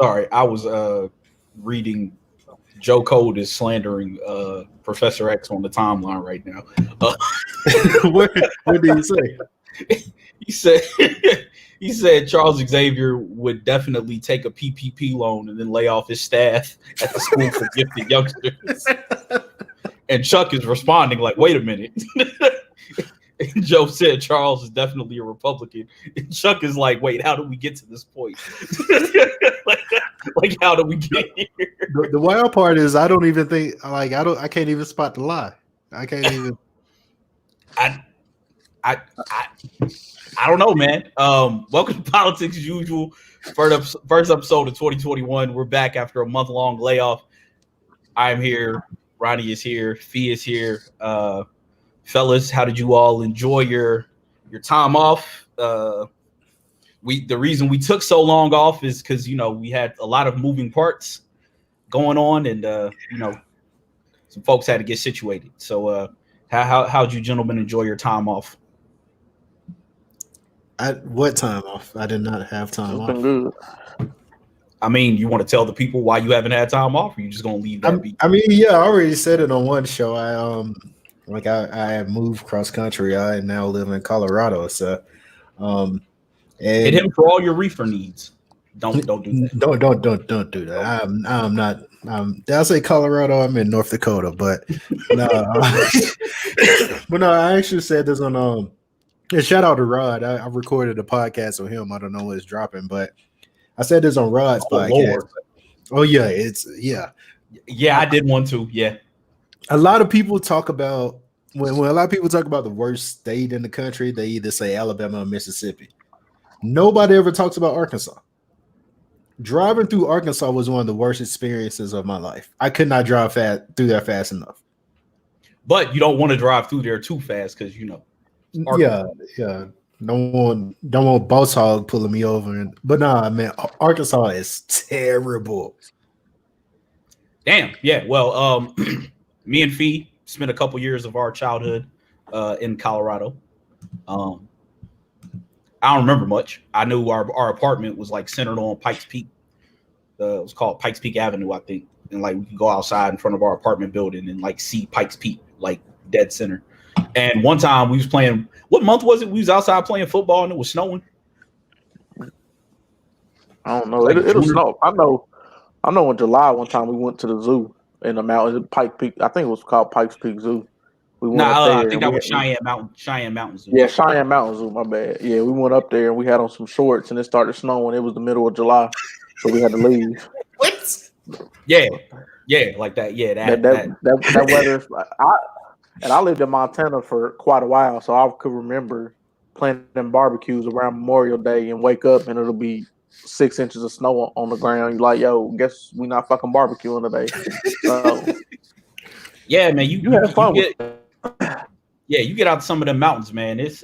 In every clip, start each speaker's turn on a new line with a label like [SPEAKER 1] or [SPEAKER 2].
[SPEAKER 1] Sorry, I was reading. Joe Code is slandering Professor X on the timeline right now. Uh,
[SPEAKER 2] what did he say?
[SPEAKER 1] he said he said Charles Xavier would definitely take a PPP loan and then lay off his staff at the school for gifted youngsters. And Chuck is responding like, "Wait a minute." And Joe said Charles is definitely a Republican. And Chuck is like, "Wait, how did we get to this point? like, how did we get here?"
[SPEAKER 2] The wild part is I don't even think I can't even spot the lie. I can't even.
[SPEAKER 1] I don't know, man. Welcome to Politics as usual. First episode of 2021. We're back after a month-long layoff. I'm here. Ronnie is here. Fee is here. Fellas, how did you all enjoy your time off? The reason we took so long off is because we had a lot of moving parts going on, and some folks had to get situated. So how'd you gentlemen enjoy your time off?
[SPEAKER 2] What time off? I did not have time off.
[SPEAKER 3] Good.
[SPEAKER 1] I mean, you want to tell the people why you haven't had time off, or you just gonna leave that be?
[SPEAKER 2] I mean, yeah, I already said it on one show. I have moved cross country. I now live in Colorado. So and
[SPEAKER 1] hit him for all your reefer needs. Don't do that.
[SPEAKER 2] Don't do that. I'm not. Did I say Colorado? I'm in North Dakota, but no. But no, I actually said this on and shout out to Rod. I recorded a podcast with him. I don't know when it's dropping, but I said this on Rod's podcast.
[SPEAKER 1] Lord.
[SPEAKER 2] Oh yeah,
[SPEAKER 1] yeah. I did one too. Yeah.
[SPEAKER 2] A lot of people talk about when a lot of people talk about the worst state in the country, they either say Alabama or Mississippi. Nobody ever talks about Arkansas. Driving through Arkansas was one of the worst experiences of my life. I could not drive through there fast enough.
[SPEAKER 1] But you don't want to drive through there too fast because Arkansas.
[SPEAKER 2] Yeah. Don't want Boss Hog pulling me over. But nah, man, Arkansas is terrible.
[SPEAKER 1] Damn. Yeah. Well, me and Fee spent a couple years of our childhood in Colorado. I don't remember much. I knew our apartment was like centered on Pikes Peak. It was called Pikes Peak Avenue, I think. And like we could go outside in front of our apartment building and like see Pikes Peak, like dead center. And one time we was playing. What month was it? We was outside playing football and it was snowing.
[SPEAKER 3] I don't know. Like it'll snow. I know. In July, one time we went to the zoo in the mountains, Pike Peak. I think it was called Pikes Peak Zoo. We went up there.
[SPEAKER 1] I think that was Cheyenne Mountain Zoo.
[SPEAKER 3] Yeah, Cheyenne Mountain Zoo. My bad. Yeah, we went up there and we had on some shorts and it started snowing. It was the middle of July, so we had to leave.
[SPEAKER 1] What? Yeah, like that. Yeah,
[SPEAKER 3] that weather. I lived in Montana for quite a while, so I could remember playing them barbecues around Memorial Day and wake up and it'll be 6 inches of snow on the ground. You're like, yo, guess we not fucking barbecuing today. So,
[SPEAKER 1] yeah, man, you
[SPEAKER 3] have fun.
[SPEAKER 1] You get out to some of them mountains, man. It's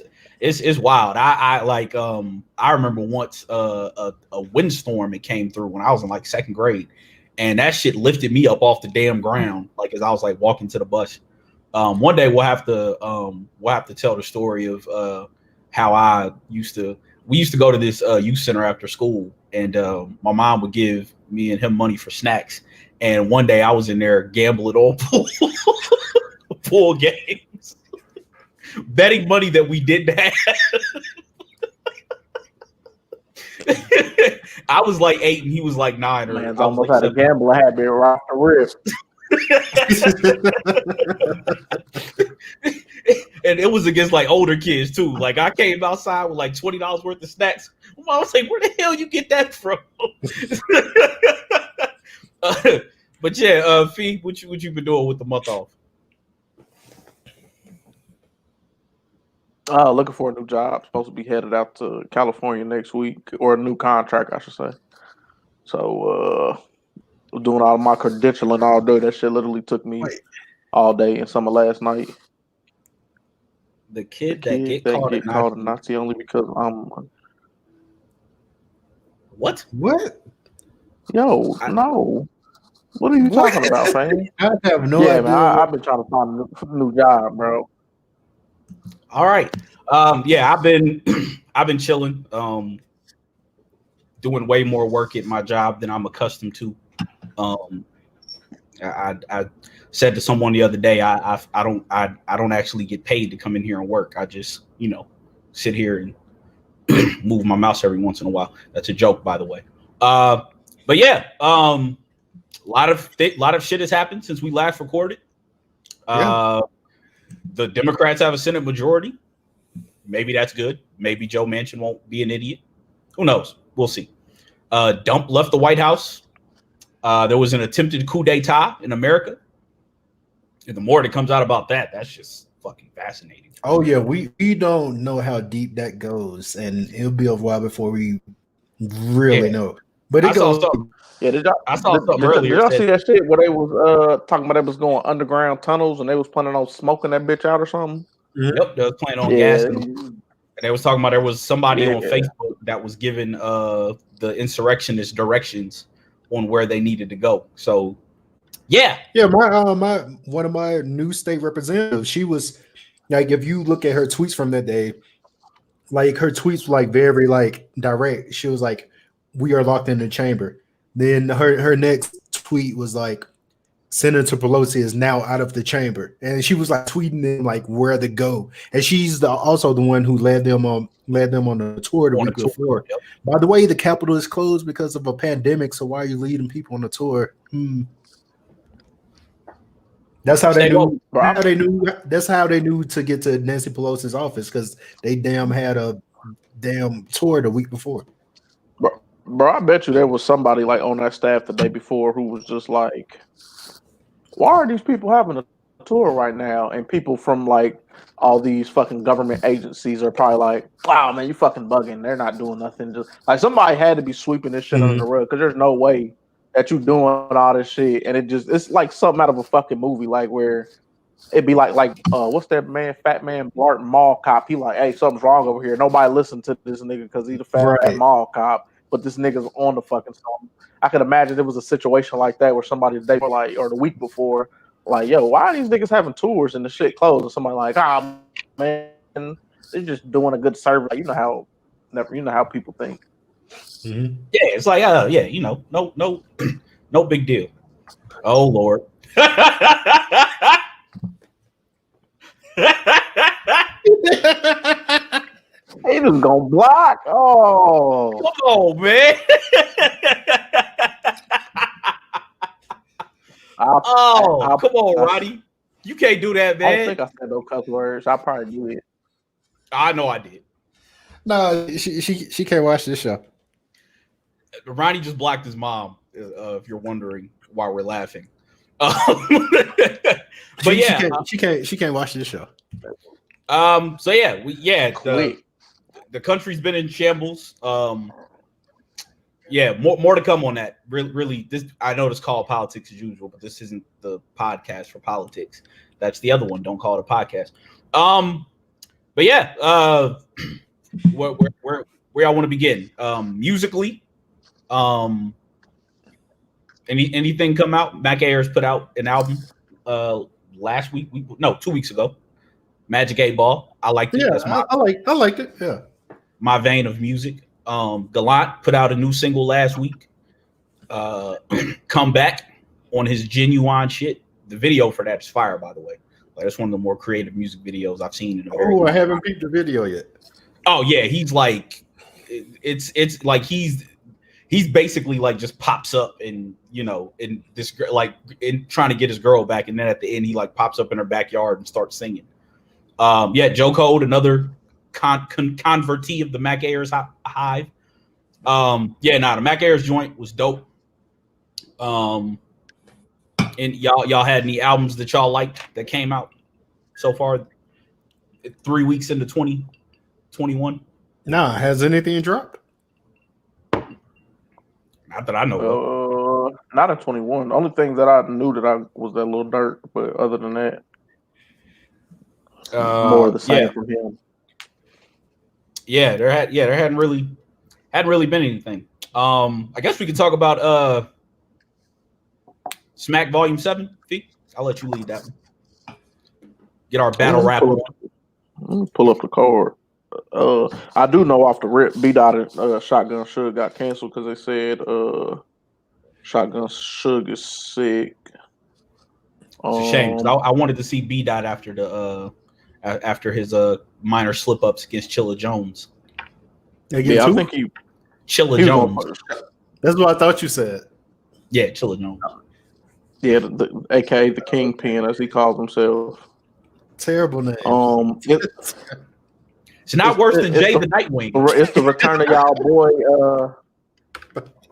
[SPEAKER 1] wild. I remember once a windstorm it came through when I was in like second grade, and that shit lifted me up off the damn ground, like as I was like walking to the bus. One day we'll have to tell the story of how we used to go to this youth center after school, and my mom would give me and him money for snacks. And one day I was in there gambling on pool games, betting money that we didn't have. I was like 8 and he was like 9.
[SPEAKER 3] Man's almost had a gambler habit right off the rip.
[SPEAKER 1] And it was against like older kids too. Like I came outside with like $20 worth of snacks. My mom was like, "Where the hell you get that from?" But yeah, Fee, what you been doing with the month off?
[SPEAKER 3] Looking for a new job. Supposed to be headed out to California next week, or a new contract, I should say. So, doing all my credentialing all day. That shit literally took me all day and some of last night.
[SPEAKER 1] The kid that get caught
[SPEAKER 3] a Nazi only because I'm.
[SPEAKER 1] What?
[SPEAKER 3] Yo, no. What are you talking about, fam?
[SPEAKER 2] I have no idea.
[SPEAKER 3] Man, I've been trying to find a new job, bro.
[SPEAKER 1] All right. Yeah, I've been chilling. doing way more work at my job than I'm accustomed to. I said to someone the other day, I don't actually get paid to come in here and work. I just sit here and move my mouse every once in a while. That's a joke, by the way. But yeah, a lot of shit has happened since we last recorded. The Democrats have a Senate majority. Maybe that's good. Maybe Joe Manchin won't be an idiot. Who knows? We'll see. Dump left the White House. There was an attempted coup d'etat in America. And the more that comes out about that, that's just fucking fascinating.
[SPEAKER 2] Oh yeah, we don't know how deep that goes, and it'll be a while before we really know. But it goes.
[SPEAKER 3] I saw something earlier. Did y'all see that shit where they was talking about they was going underground tunnels and they was planning on smoking that bitch out or something?
[SPEAKER 1] Yep, they was planning on gassing them. And they was talking about there was somebody on Facebook that was giving the insurrectionists directions on where they needed to go. So yeah.
[SPEAKER 2] My one of my new state representatives, she was like, if you look at her tweets from that day, like her tweets were like very like direct. She was like, "We are locked in the chamber." Then her next tweet was like, Senator Pelosi is now out of the chamber, and she was like tweeting them like where to go. And she's also the one who led them on the tour the week before. Yep. By the way, the Capitol is closed because of a pandemic. So why are you leading people on the tour? That's how they knew. That's how they knew to get to Nancy Pelosi's office, because they had a tour the week before.
[SPEAKER 3] Bro, I bet you there was somebody like on that staff the day before who was just like, why are these people having a tour right now? And people from like all these fucking government agencies are probably like, wow, man, you fucking bugging. They're not doing nothing. Just like somebody had to be sweeping this shit under the rug, because there's no way that you doing all this shit. And it's like something out of a fucking movie, like where it'd be like what's that man, Fat Man Bart Mall Cop? He like, hey, something's wrong over here. Nobody listen to this nigga because he's a fat mall cop, but this nigga's on the fucking song. I could imagine there was a situation like that where somebody the day like or the week before, like, yo, why are these niggas having tours and the shit closed? And somebody like, man, they're just doing a good service. Like, you know how people think.
[SPEAKER 1] Yeah, it's like, no big deal. Oh Lord.
[SPEAKER 3] He just gonna block. Oh,
[SPEAKER 1] come on, man. Come on, Roddy. You can't do that, man.
[SPEAKER 3] I don't think I said no cuss words. I probably did.
[SPEAKER 1] I know I did.
[SPEAKER 2] No, she can't watch this show.
[SPEAKER 1] Ronnie just blocked his mom. If you're wondering why we're laughing, but
[SPEAKER 2] she can't watch this show.
[SPEAKER 1] So yeah, the country's been in shambles. Yeah, more to come on that. Really, this I know it's called Politics as Usual, but this isn't the podcast for politics. That's the other one. Don't call it a podcast. But yeah, where I want to begin? Musically, anything come out? Mac Ayers put out an album last week. 2 weeks ago. Magic 8 Ball. I liked it.
[SPEAKER 2] Yeah, I liked it. Yeah,
[SPEAKER 1] my vein of music. Gallant put out a new single last week. Come Back on his Genuine shit. The video for that is fire, by the way. Like, that's one of the more creative music videos I've seen in a very long
[SPEAKER 2] time. I haven't peeped the video yet.
[SPEAKER 1] Oh yeah, he's like, it's like he's basically like just pops up and in this like in trying to get his girl back, and then at the end he like pops up in her backyard and starts singing. Joe Code, another convertee of the Mac Ayers hive. The Mac Ayers joint was dope. And y'all had any albums that y'all liked that came out so far? 3 weeks into 2021.
[SPEAKER 2] Nah, has anything dropped?
[SPEAKER 1] Not that I know of.
[SPEAKER 3] Not in 21. The only thing that I knew that I was that Lil Durk, but other than that, more of the same from him.
[SPEAKER 1] Yeah, there hadn't really been anything. I guess we could talk about Smack Volume 7. I'll let you lead that one. Get our battle rap on.
[SPEAKER 3] Let me pull up the card. I do know off the rip, B Dot and Shotgun Suge got canceled because they said Shotgun Suge is sick.
[SPEAKER 1] It's a shame because I wanted to see B Dot after the after his minor slip ups against Chilla Jones.
[SPEAKER 3] Yeah, I think
[SPEAKER 1] Chilla Jones.
[SPEAKER 2] That's what I thought you said.
[SPEAKER 1] Yeah, Chilla Jones.
[SPEAKER 3] Yeah, the aka the Kingpin as he calls himself.
[SPEAKER 2] Terrible name.
[SPEAKER 1] It's not worse than Jay the Nightwing.
[SPEAKER 3] It's the return of y'all boy.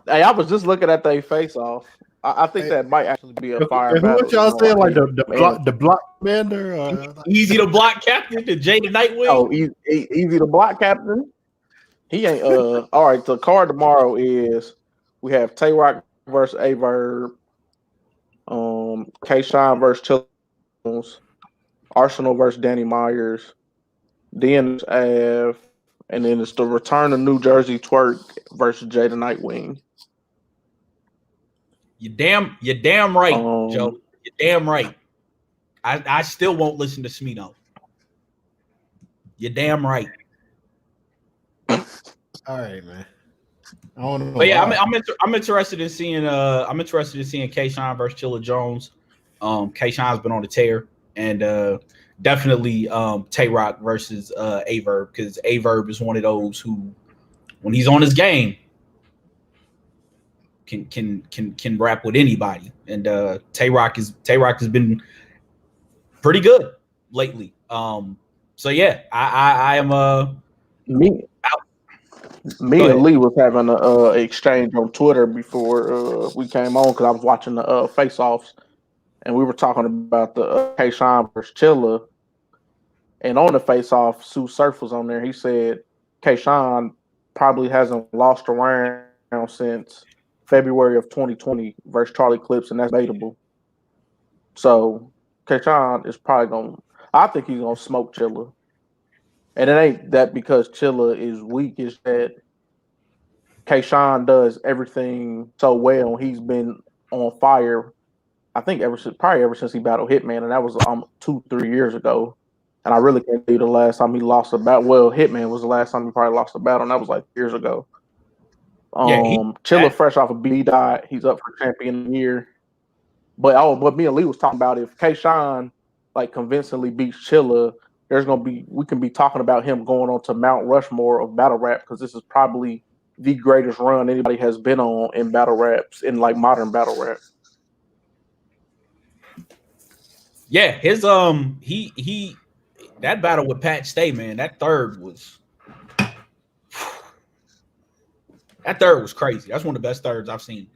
[SPEAKER 3] Hey, I was just looking at their face off. I think that might actually be a fire battle.
[SPEAKER 2] What y'all saying? Like the block commander?
[SPEAKER 1] Easy to block captain, the Jay the Nightwing.
[SPEAKER 3] Oh, easy to block captain. He ain't. All right. The card tomorrow is we have Tay Rock versus Averb, K-Shine versus Chillums, Arsenal versus Danny Myers, then Av, and then it's the return of New Jersey Twerk versus Jay the Nightwing.
[SPEAKER 1] You damn right, Joe. You're damn right. I still won't listen to Smino. You're damn right.
[SPEAKER 2] All right, man. I don't know.
[SPEAKER 1] But yeah, I'm interested in seeing K-Shine versus Chilla Jones. K-Shine's been on the tear, and definitely Tay Rock versus Averb, because Averb is one of those who, when he's on his game, can rap with anybody, and Tay Rock has been pretty good lately. So yeah, I am
[SPEAKER 3] Me and Lee was having a exchange on Twitter before we came on because I was watching the face-offs, and we were talking about the K-Shine versus Chilla. And on the face-off, Sue Surf was on there. He said K-Shine probably hasn't lost a round since February of 2020 versus Charlie Clips, and that's debatable. So K-Shine is probably going to – I think he's going to smoke Chilla. And it ain't that because Chilla is weak. It's that K-Shine does everything so well. He's been on fire, I think, ever since he battled Hitman, and that was 2-3 years ago. And I really can't tell you the last time he lost a battle. Well, Hitman was the last time he probably lost a battle, and that was like years ago. Chilla fresh off of B-Dot. He's up for champion of the year. But me and Lee was talking about if K-Shine like convincingly beats Chilla, we can be talking about him going on to Mount Rushmore of battle rap, because this is probably the greatest run anybody has been on in battle raps, in like modern battle rap.
[SPEAKER 1] Yeah, his he that battle with Pat Stay, man, that third was crazy. That's one of the best thirds I've seen.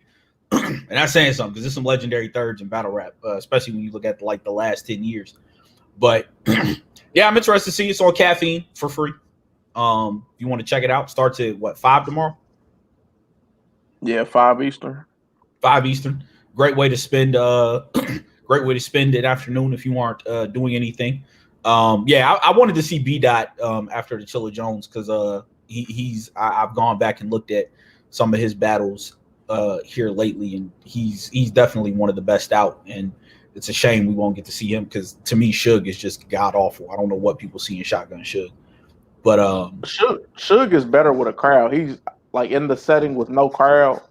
[SPEAKER 1] And that's saying something, because there's some legendary thirds in battle rap, especially when you look at like the last 10 years. But yeah, I'm interested to see it's on Caffeine for free. If you want to check it out, starts at 5 tomorrow?
[SPEAKER 3] Yeah, 5 Eastern.
[SPEAKER 1] 5 Eastern. Great way to spend an afternoon if you aren't doing anything. I wanted to see B-Dot after the Chilla Jones, because I've gone back and looked at some of his battles here lately, and he's definitely one of the best out, and it's a shame we won't get to see him, because to me Suge is just god awful. I don't know what people see in Shotgun Suge, but
[SPEAKER 3] Suge is better with a crowd. He's like in the setting with no crowd,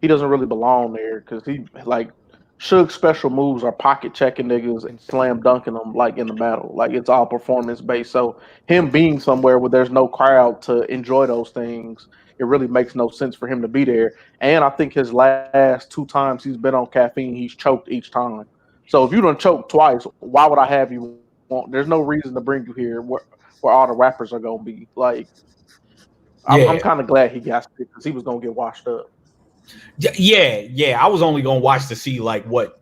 [SPEAKER 3] he doesn't really belong there, because he like Suge's special moves are pocket checking niggas and slam dunking them like in the battle. Like it's all performance based. So him being somewhere where there's no crowd to enjoy those things, it really makes no sense for him to be there. And I think his last 2 times he's been on Caffeine, he's choked each time. So if you done choked twice, why would I have you? There's no reason to bring you here where all the rappers are gonna be. Like, I'm kind of glad he got sick, because he was gonna get washed up.
[SPEAKER 1] Yeah. I was only gonna watch to see like what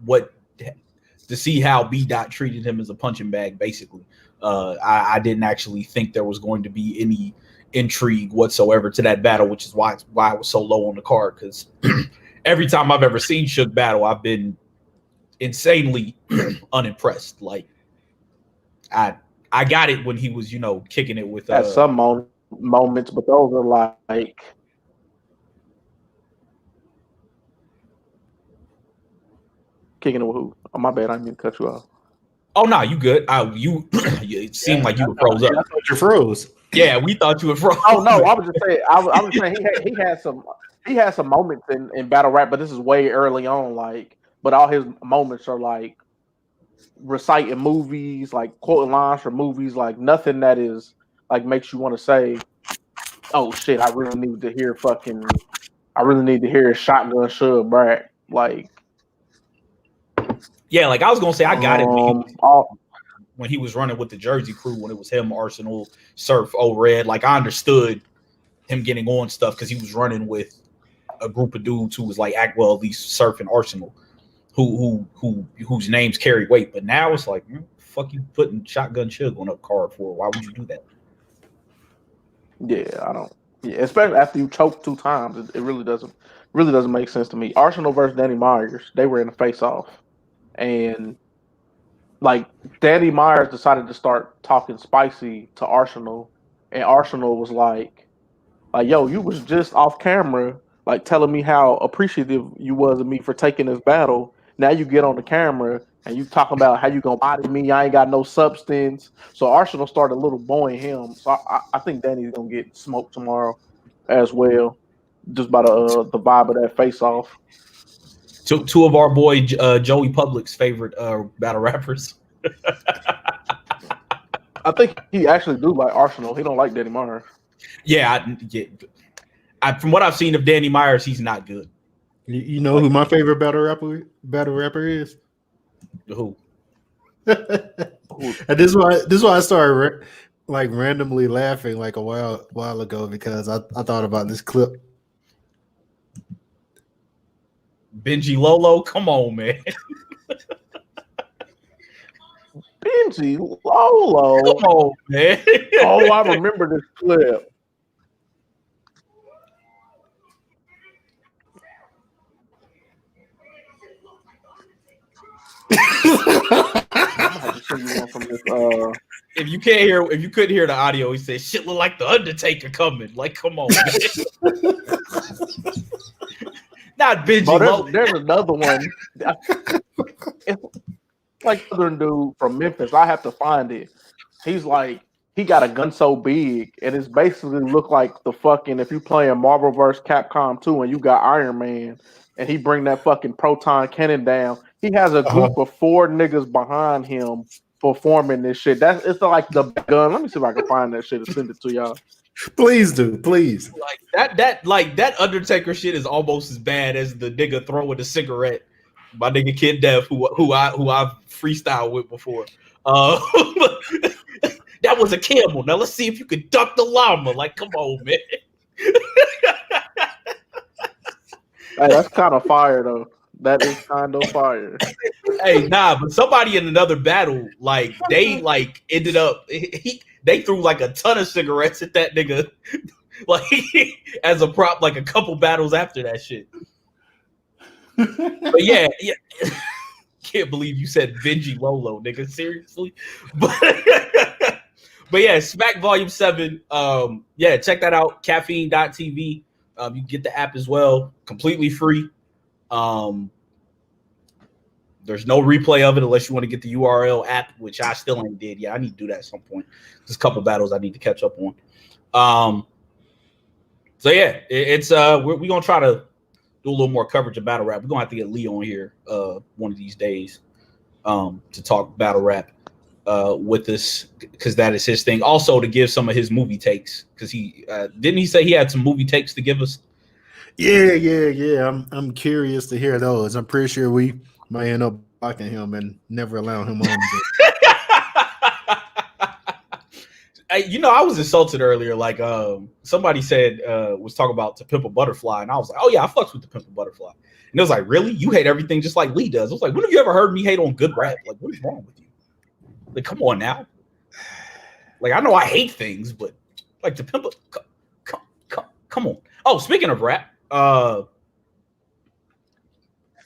[SPEAKER 1] to see how B-Dot treated him as a punching bag, basically. I didn't actually think there was going to be any intrigue whatsoever to that battle, which is why I was so low on the card, because every time I've ever seen Suge battle, I've been insanely unimpressed. Like I got it when he was, kicking it with
[SPEAKER 3] at some moments, but those are like kicking it with who? Oh, my bad, I didn't mean to cut you off.
[SPEAKER 1] Oh no, you good. It seemed like you were froze up.
[SPEAKER 2] You froze.
[SPEAKER 1] Yeah, we thought you were from.
[SPEAKER 3] Oh no, I was just saying. I was just saying he had some moments in battle rap, but this is way early on. Like, but all his moments are like reciting movies, like quoting lines from movies, like nothing that is like makes you want to say, "Oh shit, I really need to hear Shotgun Suge Brad." Like,
[SPEAKER 1] Yeah, like I was gonna say, I got it
[SPEAKER 3] all,
[SPEAKER 1] when he was running with the Jersey Crew, when it was him, Arsenal, Surf, O-Red. Like I understood him getting on stuff because he was running with a group of dudes who was like, at least Surf and Arsenal, whose names carry weight. But now it's like, fuck you putting Shotgun Suge on a card for? Why would you do that?
[SPEAKER 3] yeah, I don't. Yeah, especially after you choke 2 times, it really doesn't make sense to me. Arsenal versus Danny Myers, they were in a face off, and like Danny Myers decided to start talking spicy to Arsenal, and Arsenal was like, yo, you was just off camera, like telling me how appreciative you was of me for taking this battle. Now you get on the camera and you talking about how you gonna body me. I ain't got no substance. So Arsenal started a little boying him. So I think Danny's gonna get smoked tomorrow as well, just by the vibe of that face off.
[SPEAKER 1] Two of our boy Joey Public's favorite battle rappers.
[SPEAKER 3] I think he actually do like Arsenal. He don't like Danny Myers.
[SPEAKER 1] Yeah, from what I've seen of Danny Myers, he's not good.
[SPEAKER 2] You know who my favorite battle rapper is?
[SPEAKER 1] Who?
[SPEAKER 2] And this is why I started like randomly laughing like a while ago because I thought about this clip.
[SPEAKER 1] Benji Lolo, come on, man.
[SPEAKER 3] Benji Lolo,
[SPEAKER 1] come on, man.
[SPEAKER 3] Oh, I remember this clip.
[SPEAKER 1] If you couldn't hear the audio, he said, "Shit look like the Undertaker coming." Like, come on, man. Not Benji.
[SPEAKER 3] There's another one. It's like Southern dude from Memphis. I have to find it. He's like, he got a gun so big, and it's basically look like the fucking if you playing Marvel vs. Capcom 2 and you got Iron Man, and he bring that fucking proton cannon down. He has a group of 4 niggas behind him performing this shit. It's like the gun. Let me see if I can find that shit and send it to y'all.
[SPEAKER 2] Please do, please.
[SPEAKER 1] Like that Undertaker shit is almost as bad as the nigga throwing the cigarette. My nigga Kid Dev, who I've freestyled with before. That was a camel. Now let's see if you can duck the llama. Like, come on, man.
[SPEAKER 3] Hey, that's kind of fire though. That is kind of fire.
[SPEAKER 1] Hey, nah, but somebody in another battle, like they like ended up they threw like a ton of cigarettes at that nigga, like as a prop, like a couple battles after that shit. But yeah. Can't believe you said Benji Lolo, nigga. Seriously? But yeah, Smack Volume 7. Yeah, check that out. Caffeine.tv. You can get the app as well, completely free. There's no replay of it unless you want to get the URL app, which I still ain't did. Yeah, I need to do that at some point. There's a couple battles I need to catch up on. So yeah, it's we're gonna try to do a little more coverage of battle rap. We're gonna have to get Lee on here one of these days to talk battle rap with us, because that is his thing. Also to give some of his movie takes, because he didn't he say he had some movie takes to give us?
[SPEAKER 2] Yeah. I'm curious to hear those. I'm pretty sure we might end up blocking him and never allowing him on.
[SPEAKER 1] I was insulted earlier. Like somebody said was talking about To Pimp a Butterfly, and I was like, oh yeah, I fucks with To Pimp a Butterfly. And it was like, really? You hate everything just like Lee does? I was like, when have you ever heard me hate on good rap? Like, what is wrong with you? Like, come on now. Like, I know I hate things, but like To Pimp a, come on. Oh, speaking of rap,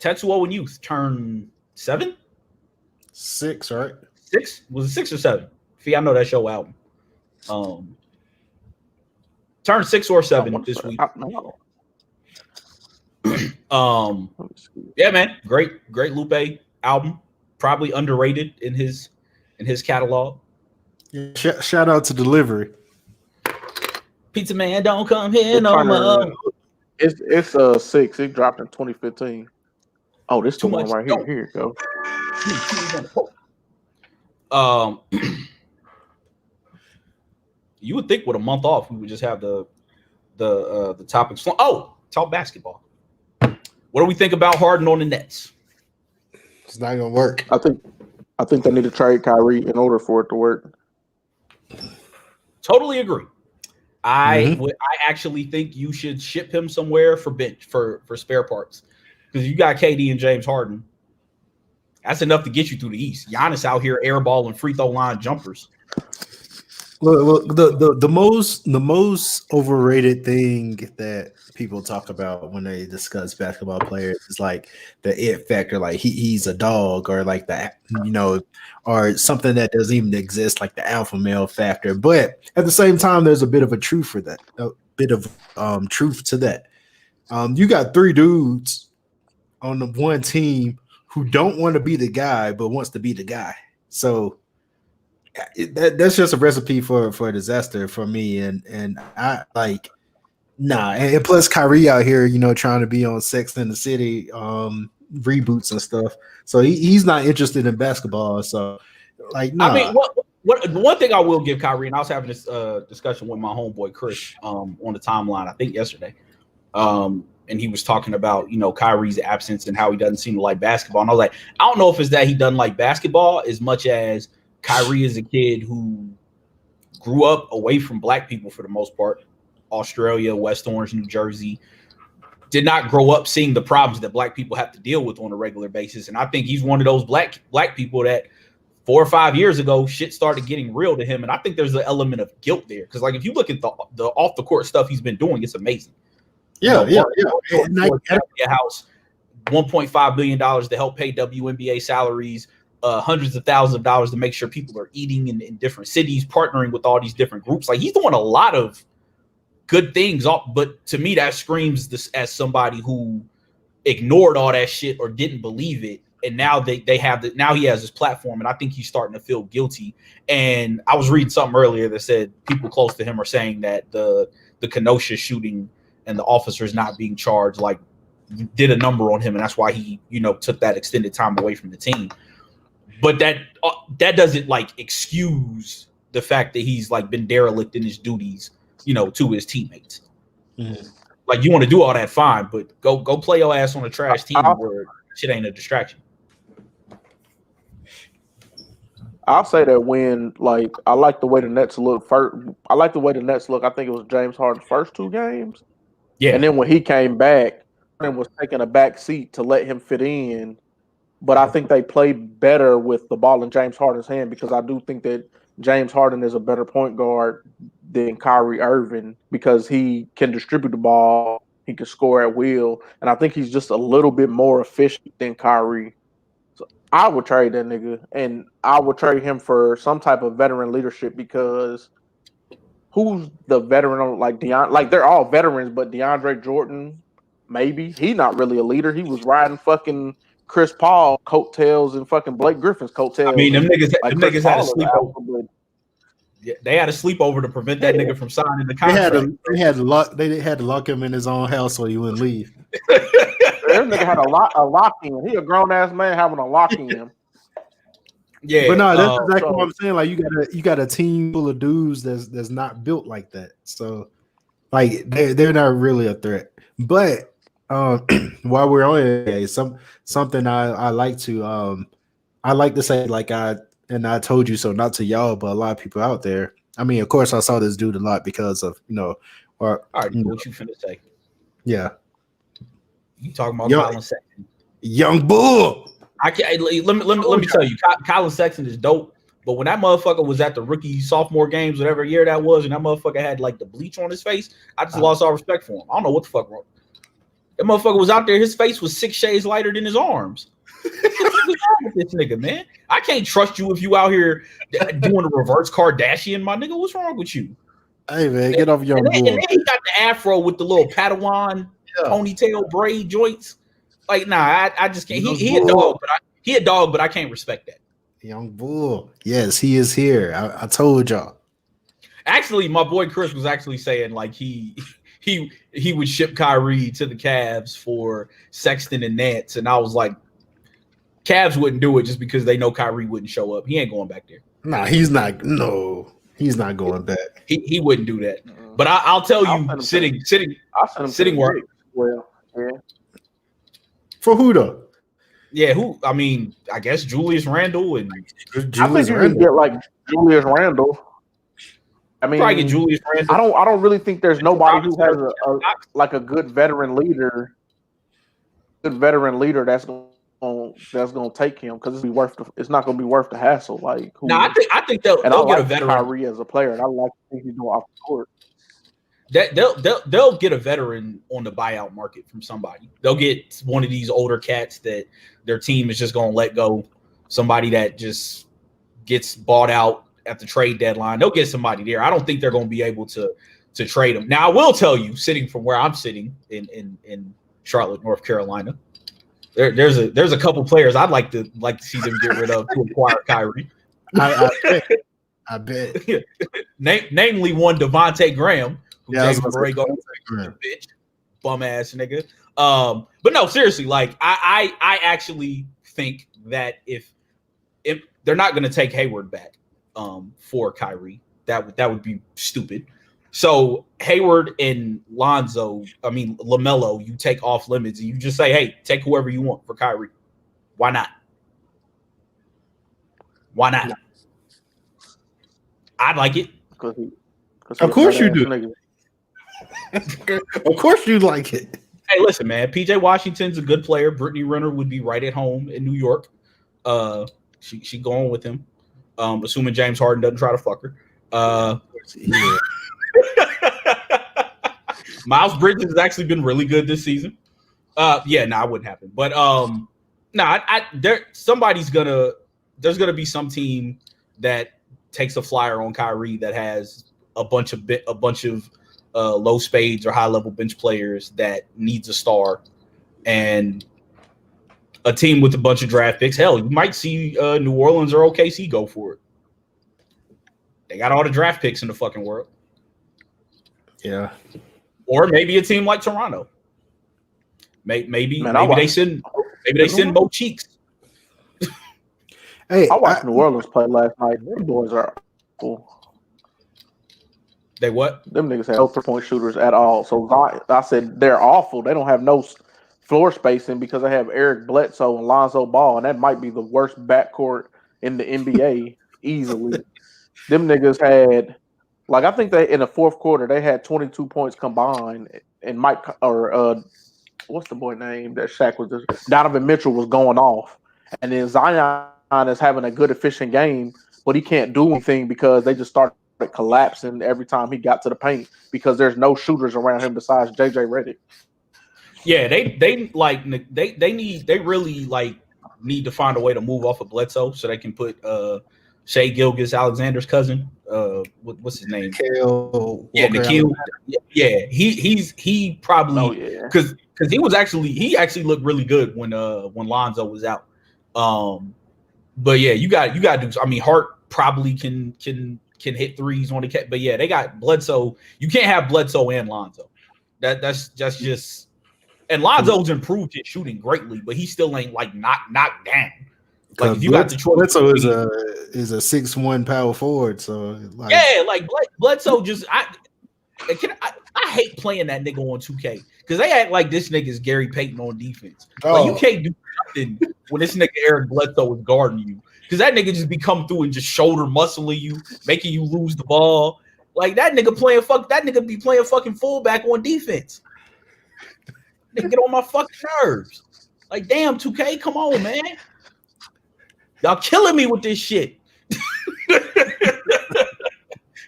[SPEAKER 1] Tetsuo and Youth turned 7?
[SPEAKER 2] 6, right?
[SPEAKER 1] 6? Was it 6 or 7? Fee, I know that's your album. Turned 6 or 7 this week. Yeah, man, great Lupe album. Probably underrated in his catalog.
[SPEAKER 2] Yeah, shout out to Delivery.
[SPEAKER 1] Pizza Man, don't come here
[SPEAKER 3] It
[SPEAKER 1] no more.
[SPEAKER 3] It's 6. It dropped in 2015. Oh, this is the
[SPEAKER 1] Too
[SPEAKER 3] one
[SPEAKER 1] much
[SPEAKER 3] right here.
[SPEAKER 1] dope.
[SPEAKER 3] Here you go.
[SPEAKER 1] You would think with a month off, we would just have the topics. Oh, talk basketball. What do we think about Harden on the Nets?
[SPEAKER 2] It's not gonna work.
[SPEAKER 3] I think they need to trade Kyrie in order for it to work.
[SPEAKER 1] Totally agree. I actually think you should ship him somewhere for bench for spare parts, because you got KD and James Harden. That's enough to get you through the East. Giannis out here airballing free throw line jumpers.
[SPEAKER 2] Look, the most overrated thing that people talk about when they discuss basketball players is like the it factor, like he's a dog, or like that, or something that doesn't even exist, like the alpha male factor. But at the same time, there's a bit of a truth for that, a bit of truth to that. You got three dudes on the one team who don't want to be the guy but wants to be the guy. So that's just a recipe for a disaster for me, and I like and plus Kyrie out here, trying to be on Sex in the City reboots and stuff. So he's not interested in basketball. So like, nah.
[SPEAKER 1] I mean, what one thing I will give Kyrie, and I was having this discussion with my homeboy Chris on the timeline, I think yesterday. And he was talking about, Kyrie's absence and how he doesn't seem to like basketball. And I was like, I don't know if it's that he doesn't like basketball as much as Kyrie is a kid who grew up away from black people for the most part. Australia, West Orange, New Jersey. Did not grow up seeing the problems that black people have to deal with on a regular basis. And I think he's one of those black people that 4 or 5 years ago, shit started getting real to him. And I think there's an element of guilt there. Because, like, if you look at the off-the-court stuff he's been doing, it's amazing.
[SPEAKER 2] Yeah.
[SPEAKER 1] House, $1.5 billion to help pay WNBA salaries, hundreds of thousands of dollars to make sure people are eating in different cities, partnering with all these different groups. Like, he's doing a lot of good things. But to me, that screams this as somebody who ignored all that shit or didn't believe it. And now now he has this platform, and I think he's starting to feel guilty. And I was reading something earlier that said people close to him are saying that the Kenosha shooting and the officers not being charged, like, did a number on him, and that's why he, took that extended time away from the team. But that doesn't, like, excuse the fact that he's, like, been derelict in his duties, to his teammates. Mm-hmm. Like, you want to do all that, fine, but go play your ass on a trash team where shit ain't a distraction.
[SPEAKER 3] I'll say that when, like, I like the way the Nets look first. I like the way the Nets look. I think it was James Harden's first 2 games. Yeah. And then when he came back and was taking a back seat to let him fit in. But I think they play better with the ball in James Harden's hand, because I do think that James Harden is a better point guard than Kyrie Irving, because he can distribute the ball, he can score at will, and I think he's just a little bit more efficient than Kyrie. So I would trade that nigga, and I would trade him for some type of veteran leadership, because who's the veteran? Like they're all veterans, but DeAndre Jordan, maybe he's not really a leader. He was riding fucking Chris Paul coattails and fucking Blake Griffin's coattails.
[SPEAKER 1] I mean, them niggas had a sleepover. Yeah, they had a sleepover to prevent that nigga from signing the contract.
[SPEAKER 2] They had to lock him in his own house so he wouldn't leave.
[SPEAKER 3] That nigga had a lock in. He a grown ass man having a lock in.
[SPEAKER 2] Yeah, but no, that's exactly what I'm saying. Like, you got a team full of dudes that's not built like that. So, like, they're not really a threat. But while we're on it, something I like to say, like, I told you so, not to y'all, but a lot of people out there. I mean, of course, I saw this dude a lot because of
[SPEAKER 1] all right, what you finna say?
[SPEAKER 2] Yeah,
[SPEAKER 1] you talking about Colin Sexton,
[SPEAKER 2] young bull.
[SPEAKER 1] I can't. Let me tell you, Colin Sexton is dope. But when that motherfucker was at the rookie sophomore games, whatever year that was, and that motherfucker had like the bleach on his face, I just lost all respect for him. I don't know what the fuck wrong. That motherfucker was out there. His face was 6 shades lighter than his arms. This nigga, man, I can't trust you if you out here doing a reverse Kardashian, my nigga. What's wrong with you?
[SPEAKER 2] Hey man, get off your board.
[SPEAKER 1] And then he got the afro with the little Padawan ponytail braid joints. Like, nah, I just can't. He a dog, but I can't respect that.
[SPEAKER 2] Young bull. Yes, he is here. I told y'all.
[SPEAKER 1] Actually, my boy Chris was actually saying like he would ship Kyrie to the Cavs for Sexton and Nance, and I was like, Cavs wouldn't do it just because they know Kyrie wouldn't show up. He ain't going back there.
[SPEAKER 2] Nah, he's not. No, he's not going back.
[SPEAKER 1] He wouldn't do that. But I'll tell you, sitting where.
[SPEAKER 3] Well, yeah.
[SPEAKER 2] For who though?
[SPEAKER 1] Yeah, who? I mean, I guess Julius Randle and
[SPEAKER 3] I think you can get like Julius Randle. I mean,
[SPEAKER 1] probably get Julius Randle.
[SPEAKER 3] I don't really think there's nobody who has a good veteran leader. Good veteran leader that's gonna take him because it's not gonna be worth the hassle. Like,
[SPEAKER 1] no, I think they'll get a veteran.
[SPEAKER 3] Kyrie as a player, and I like to think he's doing off the court.
[SPEAKER 1] They'll get a veteran on the buyout market from somebody. They'll get one of these older cats that their team is just gonna let go. Somebody that just gets bought out at the trade deadline. They'll get somebody there. I don't think they're gonna be able to trade him. Now, I will tell you, sitting from where I'm sitting in Charlotte, North Carolina, there's a couple players I'd like to see them get rid of to acquire Kyrie.
[SPEAKER 2] I bet.
[SPEAKER 1] Namely one Devontae Graham.
[SPEAKER 2] Yeah,
[SPEAKER 1] bitch, bum ass nigga. But no, seriously, like I actually think that if they're not going to take Hayward back for Kyrie, that would be stupid. So Hayward and LaMelo, you take off limits and you just say, hey, take whoever you want for Kyrie. Why not? Why not? I'd like it.
[SPEAKER 2] Of course you do. Of course you like it.
[SPEAKER 1] Hey, listen, man. PJ Washington's a good player. Brittany Renner would be right at home in New York. She going with him. Assuming James Harden doesn't try to fuck her. Miles Bridges has actually been really good this season. I wouldn't happen. But there's gonna be some team that takes a flyer on Kyrie that has a bunch of low spades or high level bench players that needs a star, and a team with a bunch of draft picks. Hell, you might see New Orleans or OKC go for it. They got all the draft picks in the fucking world.
[SPEAKER 2] Yeah.
[SPEAKER 1] Or maybe a team like Toronto. Maybe they send Mo Cheeks.
[SPEAKER 2] Hey,
[SPEAKER 3] I watched New Orleans play last night. Them boys are cool.
[SPEAKER 1] They what?
[SPEAKER 3] Them niggas have no 3-point shooters at all. So I said they're awful. They don't have no floor spacing because they have Eric Bledsoe and Lonzo Ball, and that might be the worst backcourt in the NBA easily. Them niggas had, like, I think they in the fourth quarter they had 22 points combined, and what's the boy name that Shaq was just, Donovan Mitchell was going off, and then Zion is having a good efficient game, but he can't do anything because they just started collapsing every time he got to the paint because there's no shooters around him besides JJ Redick.
[SPEAKER 1] Yeah, they really need to find a way to move off of Bledsoe so they can put Shai Gilgeous-Alexander's cousin. What's his name? Nikhil. Yeah, he probably because he actually looked really good when Lonzo was out. But yeah, you got to do. I mean, Hart probably can hit threes on the cat, but yeah, they got Bledsoe. You can't have Bledsoe and Lonzo. That's just. And Lonzo's improved his shooting greatly, but he still ain't knocked down. Like if you got the choice,
[SPEAKER 2] Bledsoe is a 6'1" power forward. So
[SPEAKER 1] Bledsoe just I hate playing that nigga on 2K because they act like this nigga is Gary Payton on defense. Like you can't do nothing when this nigga Eric Bledsoe is guarding you because that nigga just be coming through and just shoulder muscling you, making you lose the ball. Like that nigga be playing fucking fullback on defense. They get on my fucking nerves. Like, damn, 2K, come on, man. Y'all killing me with this shit.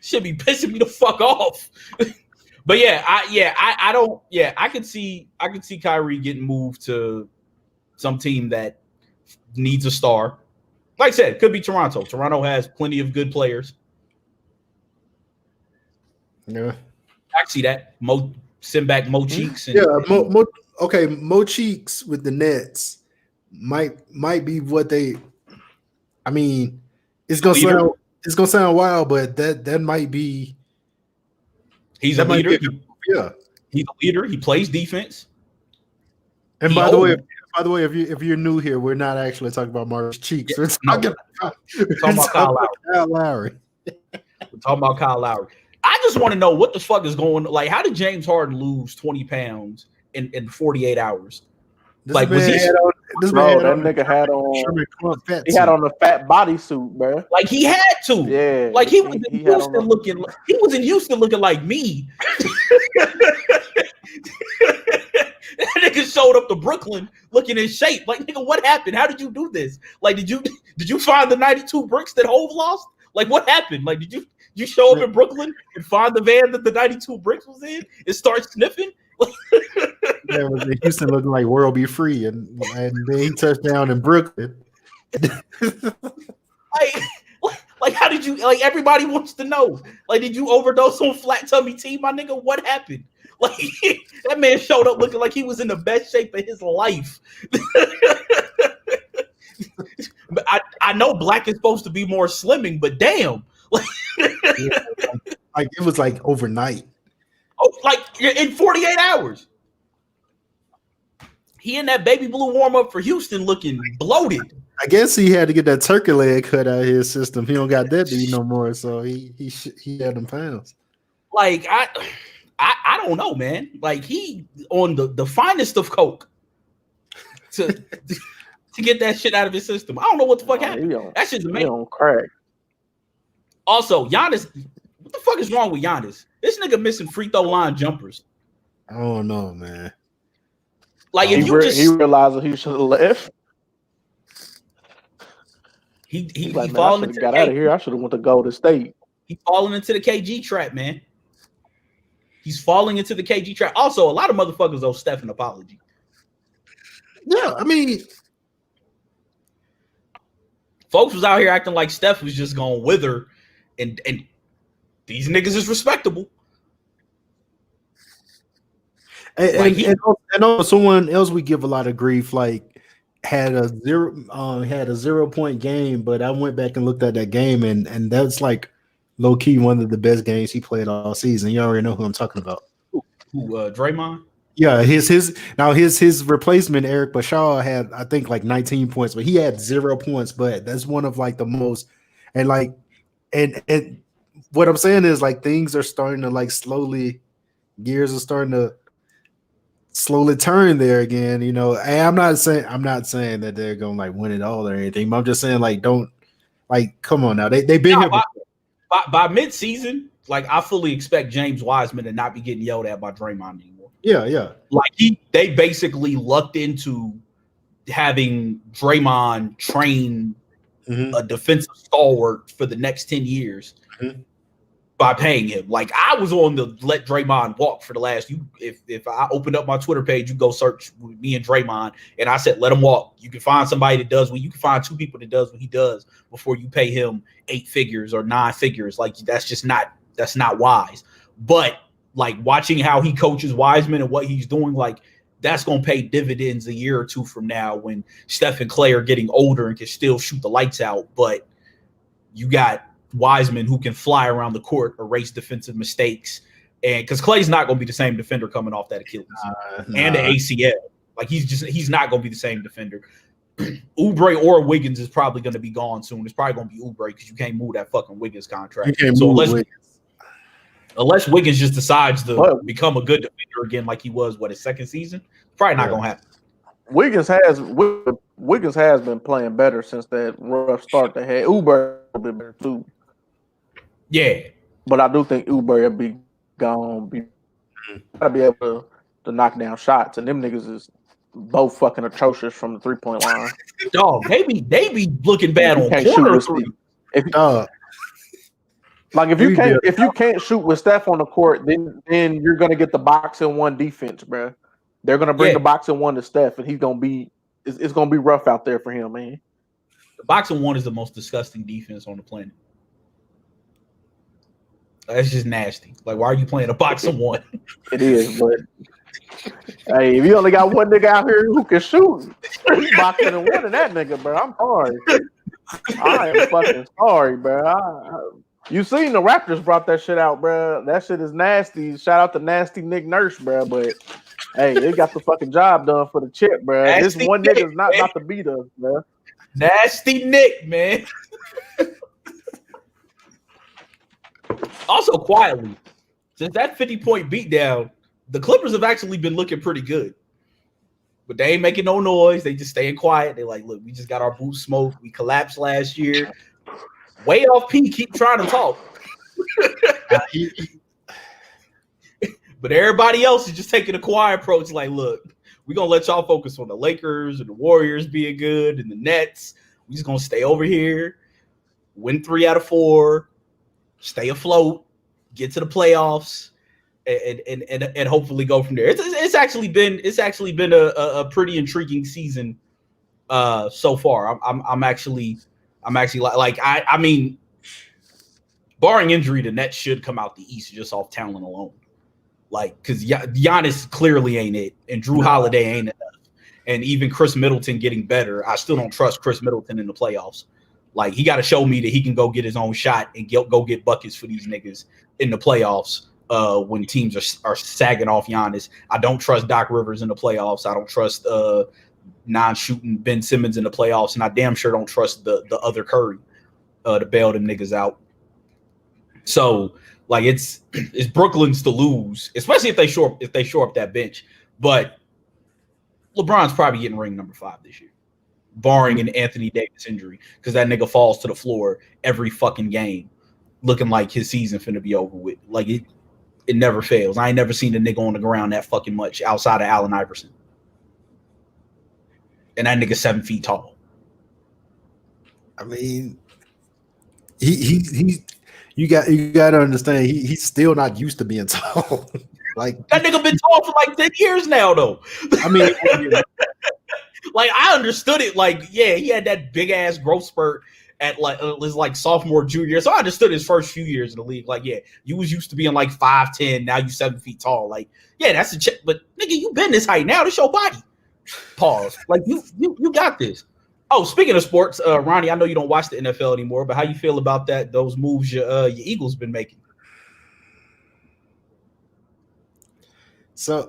[SPEAKER 1] Should be pissing me the fuck off. But I could see Kyrie getting moved to some team that needs a star. Like I said, it could be Toronto. Toronto has plenty of good players.
[SPEAKER 2] Yeah.
[SPEAKER 1] I see that. Send back Mo Cheeks.
[SPEAKER 2] Mo Cheeks with the Nets might be what they. I mean, it's gonna sound wild, but that might be
[SPEAKER 1] He's a leader.
[SPEAKER 2] Yeah,
[SPEAKER 1] he's a leader. He plays defense.
[SPEAKER 2] And by the way, if you're new here, we're not actually talking about Marcus Cheeks. We're talking
[SPEAKER 1] about Kyle
[SPEAKER 2] Lowry.
[SPEAKER 1] We're talking about Kyle Lowry. I just want to know what the fuck is going on. Like, how did James Harden lose 20 pounds in 48 hours?
[SPEAKER 2] He had on
[SPEAKER 3] a fat bodysuit, bro.
[SPEAKER 1] Like he had to.
[SPEAKER 3] Yeah.
[SPEAKER 1] Like he was in Houston looking like me. That nigga showed up to Brooklyn looking in shape. Like, nigga, what happened? How did you do this? Like, did you find the 92 bricks that Hove lost? Like, what happened? Like, did you show up in Brooklyn and find the van that the 92 bricks was in and start sniffing?
[SPEAKER 2] Yeah, was in Houston looking like world be free, and then he touched down in Brooklyn.
[SPEAKER 1] Like, how did you? Like, everybody wants to know. Like, did you overdose on flat tummy tea, my nigga? What happened? Like, that man showed up looking like he was in the best shape of his life. I know black is supposed to be more slimming, but damn, like
[SPEAKER 2] it was like overnight.
[SPEAKER 1] Oh, like in 48 hours. He in that baby blue warm up for Houston looking bloated.
[SPEAKER 2] I guess he had to get that turkey leg cut out of his system. He don't got that to eat no more, so he had them pounds.
[SPEAKER 1] Like I don't know, man. Like he on the finest of coke to get that shit out of his system. I don't know what the fuck happened. That shit's amazing.
[SPEAKER 3] On crack.
[SPEAKER 1] Also, Giannis, what the fuck is wrong with Giannis? This nigga missing free throw line jumpers.
[SPEAKER 2] I don't know, man.
[SPEAKER 1] Like if
[SPEAKER 3] he realized that he should have left.
[SPEAKER 1] He
[SPEAKER 3] like,
[SPEAKER 1] falling into
[SPEAKER 3] got out of here. I should have went to Golden State.
[SPEAKER 1] He's falling into the KG trap, man. He's falling into the KG trap. Also, a lot of motherfuckers owe Steph an apology.
[SPEAKER 2] Yeah, I mean,
[SPEAKER 1] folks was out here acting like Steph was just gonna wither, and these niggas is respectable.
[SPEAKER 2] And also someone else we give a lot of grief, like had a 0 point game, but I went back and looked at that game, and that's like low key one of the best games he played all season. You already know who I'm talking about.
[SPEAKER 1] Who Draymond?
[SPEAKER 2] Yeah, his replacement Eric Bashar had, I think, like 19 points, but he had 0 points. But that's one of like the most, and what I'm saying is like things are starting to like gears are starting to slowly turn there again. You know, and I'm not saying that they're gonna like win it all or anything, but I'm just saying like come on now, they've been here
[SPEAKER 1] by mid-season. Like I fully expect James Wiseman to not be getting yelled at by Draymond anymore.
[SPEAKER 2] Yeah.
[SPEAKER 1] Like they basically lucked into having Draymond train a defensive stalwart for the next 10 years by paying him. Like I was on the let Draymond walk for the last. If I opened up my Twitter page, you go search with me and Draymond, and I said let him walk. You can find somebody that does what you can find 2 people that does what he does before you pay him 8 figures or 9 figures. Like that's not wise. But like watching how he coaches Wiseman and what he's doing, like that's gonna pay dividends a year or 2 from now when Steph and Clay are getting older and can still shoot the lights out. But you got Wiseman who can fly around the court, erase defensive mistakes, and because Clay's not going to be the same defender coming off that Achilles and the ACL. Like he's not going to be the same defender. Oubre or Wiggins is probably going to be gone soon. It's probably going to be Oubre because you can't move that fucking Wiggins contract. So unless Wiggins just decides to become a good defender again, like he was his second season, it's probably not going to happen.
[SPEAKER 3] Wiggins has been playing better since that rough start they had. Oubre a bit better too.
[SPEAKER 1] Yeah,
[SPEAKER 3] but I do think Oubre will gotta be able to knock down shots, and them niggas is both fucking atrocious from the 3-point line.
[SPEAKER 1] Dog, they be looking bad on corner three.
[SPEAKER 3] If you can't shoot with Steph on the court, then you're gonna get the box and one defense, bro. They're gonna bring the box and one to Steph, and it's gonna be rough out there for him, man.
[SPEAKER 1] The box and one is the most disgusting defense on the planet. That's just nasty. Like, why are you playing a box and one?
[SPEAKER 3] It is, but hey, if you only got one nigga out here who can shoot, he's boxing and one of that nigga, bro. I'm sorry. I am fucking sorry, bro. You seen the Raptors brought that shit out, bro. That shit is nasty. Shout out to nasty Nick Nurse, bro. But hey, it got the fucking job done for the chip, bro. This
[SPEAKER 1] Nasty
[SPEAKER 3] one
[SPEAKER 1] Nick,
[SPEAKER 3] nigga's not
[SPEAKER 1] man.
[SPEAKER 3] about to beat us, bro.
[SPEAKER 1] Nasty Nick, man. Also, quietly, since that 50-point beatdown, the Clippers have actually been looking pretty good. But they ain't making no noise. They just staying quiet. They're like, look, we just got our boots smoked. We collapsed last year. Way off P, keep trying to talk. But everybody else is just taking a quiet approach. Like, look, we're going to let y'all focus on the Lakers and the Warriors being good and the Nets. We just going to stay over here, win 3 out of 4, stay afloat, get to the playoffs, and hopefully go from there. It's actually been a pretty intriguing season so far. I'm actually like I mean, barring injury, the Nets should come out the East just off talent alone. Like, because Giannis clearly ain't it, and Drew Holiday ain't enough, and even Chris Middleton getting better. I still don't trust Chris Middleton in the playoffs. Like, he got to show me that he can go get his own shot and go get buckets for these niggas in the playoffs when teams are sagging off Giannis. I don't trust Doc Rivers in the playoffs. I don't trust non-shooting Ben Simmons in the playoffs, and I damn sure don't trust the other Curry to bail them niggas out. So, like, it's Brooklyn's to lose, especially if they shore up that bench. But LeBron's probably getting ring number 5 this year, barring an Anthony Davis injury, because that nigga falls to the floor every fucking game, looking like his season finna be over with. Like, it never fails. I ain't never seen a nigga on the ground that fucking much outside of Allen Iverson, and that nigga 7 feet tall.
[SPEAKER 2] I mean, he you got to understand he's still not used to being tall. Like, that
[SPEAKER 1] nigga been tall for like 10 years now, though.
[SPEAKER 2] I mean,
[SPEAKER 1] like, I understood it. Like, yeah, he had that big ass growth spurt at his like sophomore, junior. So I understood his first few years in the league. Like, yeah, you was used to being like 5'10", now you 7 feet tall. Like, yeah, that's a check. But nigga, you been this height now. This your body. Pause. Like, you got this. Oh, speaking of sports, Ronnie, I know you don't watch the NFL anymore, but how you feel about those moves your Eagles been making?
[SPEAKER 2] So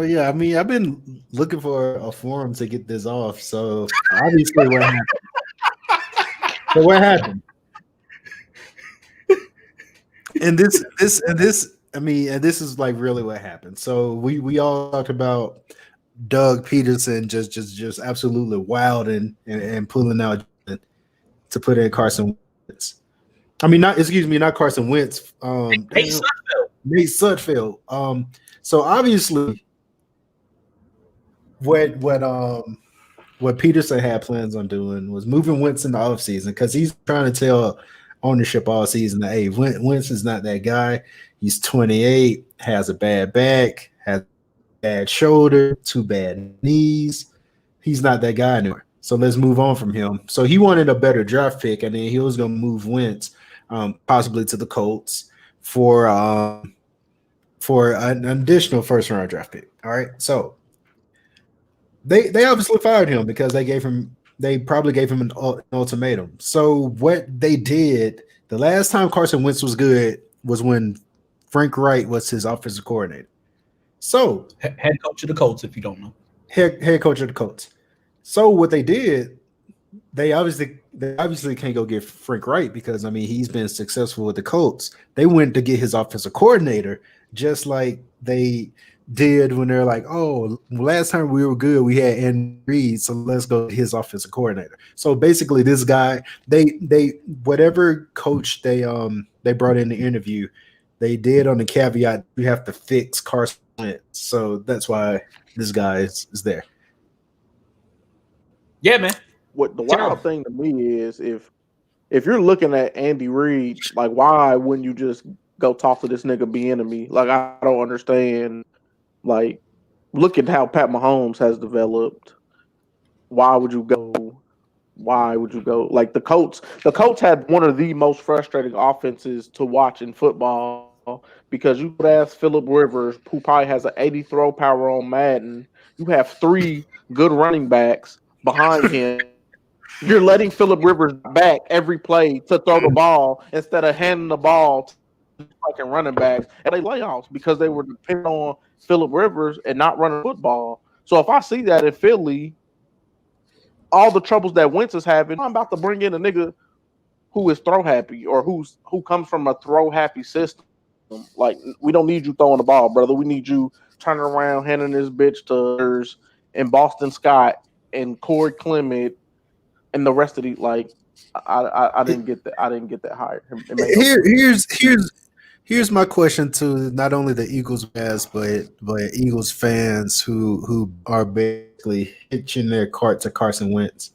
[SPEAKER 2] yeah, I mean, I've been looking for a forum to get this off. So obviously, what happened? So what happened? And this is like really what happened. So we all talked about Doug Peterson just absolutely wild and pulling out to put in Carson Wentz. I mean, not Carson Wentz. Nate Sudfeld. So obviously, what Peterson had plans on doing was moving Wentz in the offseason, because he's trying to tell ownership all season that, hey, Wentz is not that guy. He's 28, has a bad back, has a bad shoulder, 2 bad knees. He's not that guy anymore. So let's move on from him. So he wanted a better draft pick, and then he was going to move Wentz possibly to the Colts for an additional first-round draft pick. All right, so they obviously fired him because they probably gave him an ultimatum. So what they did, the last time Carson Wentz was good was when Frank Wright was his offensive coordinator. So
[SPEAKER 1] head coach of the Colts, if you don't know,
[SPEAKER 2] head coach of the Colts. So what they did, they obviously can't go get Frank Wright, because I mean, he's been successful with the Colts. They went to get his offensive coordinator, just like they did when they're like, oh, last time we were good, we had Andy Reid, so let's go to his offensive coordinator. So basically, this guy, they whatever coach they brought in the interview, they did on the caveat, you have to fix Carson Wentz. So that's why this guy is there.
[SPEAKER 1] Yeah, man.
[SPEAKER 3] What the wild thing to me is, if you're looking at Andy Reid, like, why wouldn't you just go talk to this nigga Bieniemy? Like, I don't understand. Like, look at how Pat Mahomes has developed. Why would you go? Like, the Colts had one of the most frustrating offenses to watch in football, because you could ask Phillip Rivers, who probably has an 80 throw power on Madden. You have 3 good running backs behind him, You're letting Phillip Rivers back every play to throw the ball instead of handing the ball to fucking running backs, and they layoffs because they were depending on Phillip Rivers and not running football. So if I see that in Philly, all the troubles that Wentz is having, I'm about to bring in a nigga who is throw happy or who comes from a throw happy system. Like, we don't need you throwing the ball, brother. We need you turning around, handing this bitch to and Boston Scott and Corey Clement and the rest of the like. I didn't get that. I didn't get that higher. It made no
[SPEAKER 2] Here's my question to not only the Eagles fans, but Eagles fans who are basically hitching their cart to Carson Wentz.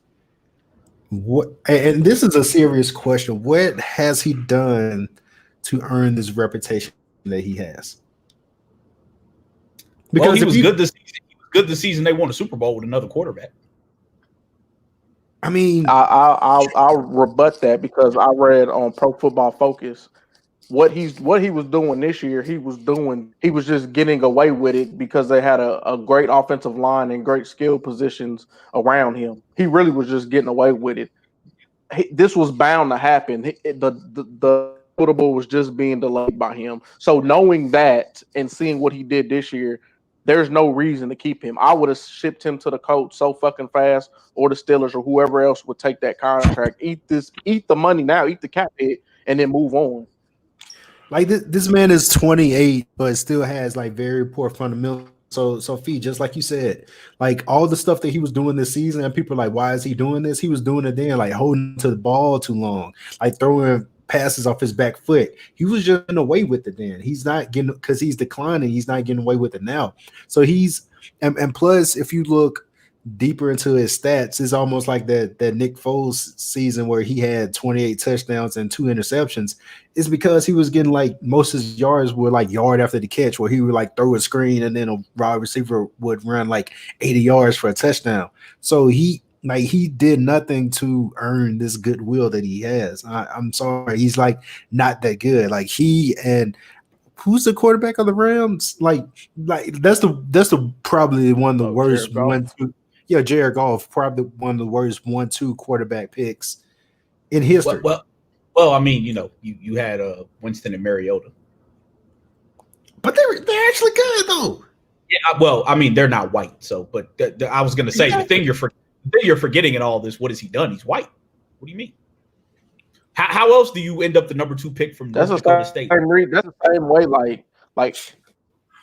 [SPEAKER 2] What? And this is a serious question. What has he done to earn this reputation that he has?
[SPEAKER 1] Because well, he was good this season. He was good this season. They won a Super Bowl with another quarterback.
[SPEAKER 2] I mean,
[SPEAKER 3] I'll rebut that because I read on Pro Football Focus what he was doing this year. He was just getting away with it because they had a great offensive line and great skill positions around him. He really was just getting away with it. This was bound to happen. The notable was just being delayed by him. So knowing that and seeing what he did this year, there's no reason to keep him. I would have shipped him to the Colts so fucking fast, or the Steelers, or whoever else would take that contract. Eat the money now, eat the cap hit, and then move on.
[SPEAKER 2] Like this man is 28, but still has like very poor fundamentals. So Fee, just like you said, like all the stuff that he was doing this season, and people are like, why is he doing this? He was doing it then, like holding to the ball too long, like throwing passes off his back foot. He was just getting away with it then. He's not getting, because he's declining, he's not getting away with it now. So he's and plus, if you look deeper into his stats, it's almost like that Nick Foles season where he had 28 touchdowns and 2 interceptions. It's because he was getting like most of his yards were like yard after the catch, where he would like throw a screen and then a wide receiver would run like 80 yards for a touchdown. So he did nothing to earn this goodwill that he has. I'm sorry, he's like not that good. Like he and who's the quarterback of the Rams? Like that's the probably one of the worst 1-2. Yeah, Jared Goff, probably one of the worst 1-2 quarterback picks in history.
[SPEAKER 1] Well, I mean, you had Winston and Mariota,
[SPEAKER 2] but they're actually good though.
[SPEAKER 1] Yeah, well, I mean, they're not white, so. But I was going to say exactly. the thing you're forgetting in all this. What has he done? He's white. What do you mean? How else do you end up the number 2 pick from North Dakota State?
[SPEAKER 3] That's the same way, like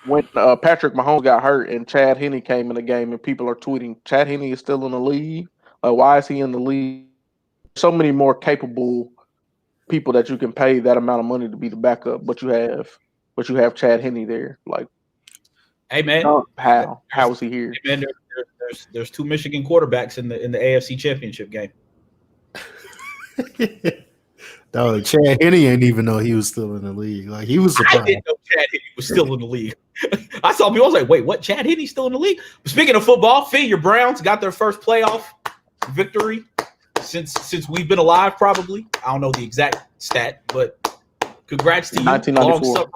[SPEAKER 3] when Patrick Mahomes got hurt and Chad Henne came in the game, and people are tweeting, Chad Henne is still in the league. Why is he in the league? So many more capable people that you can pay that amount of money to be the backup, but you have Chad Henne there. Like,
[SPEAKER 1] hey man,
[SPEAKER 3] how is he here?
[SPEAKER 1] Hey man, there's 2 Michigan quarterbacks in the AFC Championship game.
[SPEAKER 2] No, Chad Henne ain't even know he was still in the league. Like, he was surprised.
[SPEAKER 1] I didn't know Chad Henne was still in the league. I saw people. I was like, wait, what? Chad Henne's still in the league? Speaking of football, Fee, your Browns got their first playoff victory since we've been alive, probably. I don't know the exact stat, but congrats to you.
[SPEAKER 3] 1994.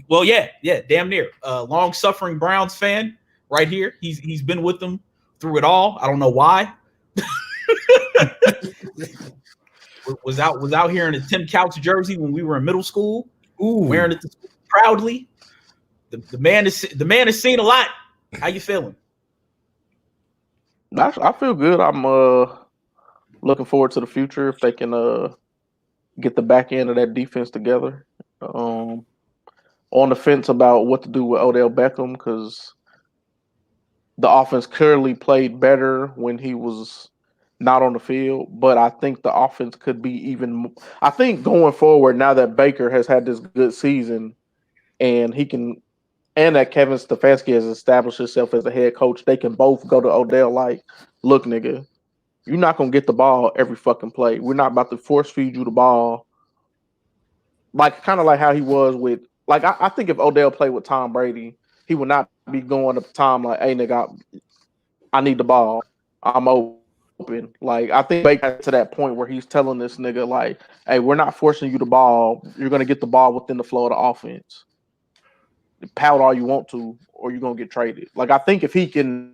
[SPEAKER 1] Well, yeah, damn near. Long-suffering Browns fan right here. He's been with them through it all. I don't know why. was out here in a Tim Couch jersey when we were in middle school.
[SPEAKER 2] Ooh.
[SPEAKER 1] Wearing it proudly. The man has seen a lot. How you feeling?
[SPEAKER 3] I feel good. I'm looking forward to the future if they can get the back end of that defense together. On the fence about what to do with Odell Beckham, because the offense clearly played better when he was not on the field, but I think the offense could be even. I think going forward, now that Baker has had this good season, and that Kevin Stefanski has established himself as a head coach, they can both go to Odell like, look, nigga, you're not gonna get the ball every fucking play. We're not about to force feed you the ball. Like, kind of like how he was with, like, I think if Odell played with Tom Brady, he would not be going up to Tom like, hey, nigga, I need the ball. I'm open. Like, I think Baker to that point where he's telling this nigga, like, hey, we're not forcing you the ball. You're going to get the ball within the flow of the offense. Pout all you want to, or you're going to get traded. Like, I think if he can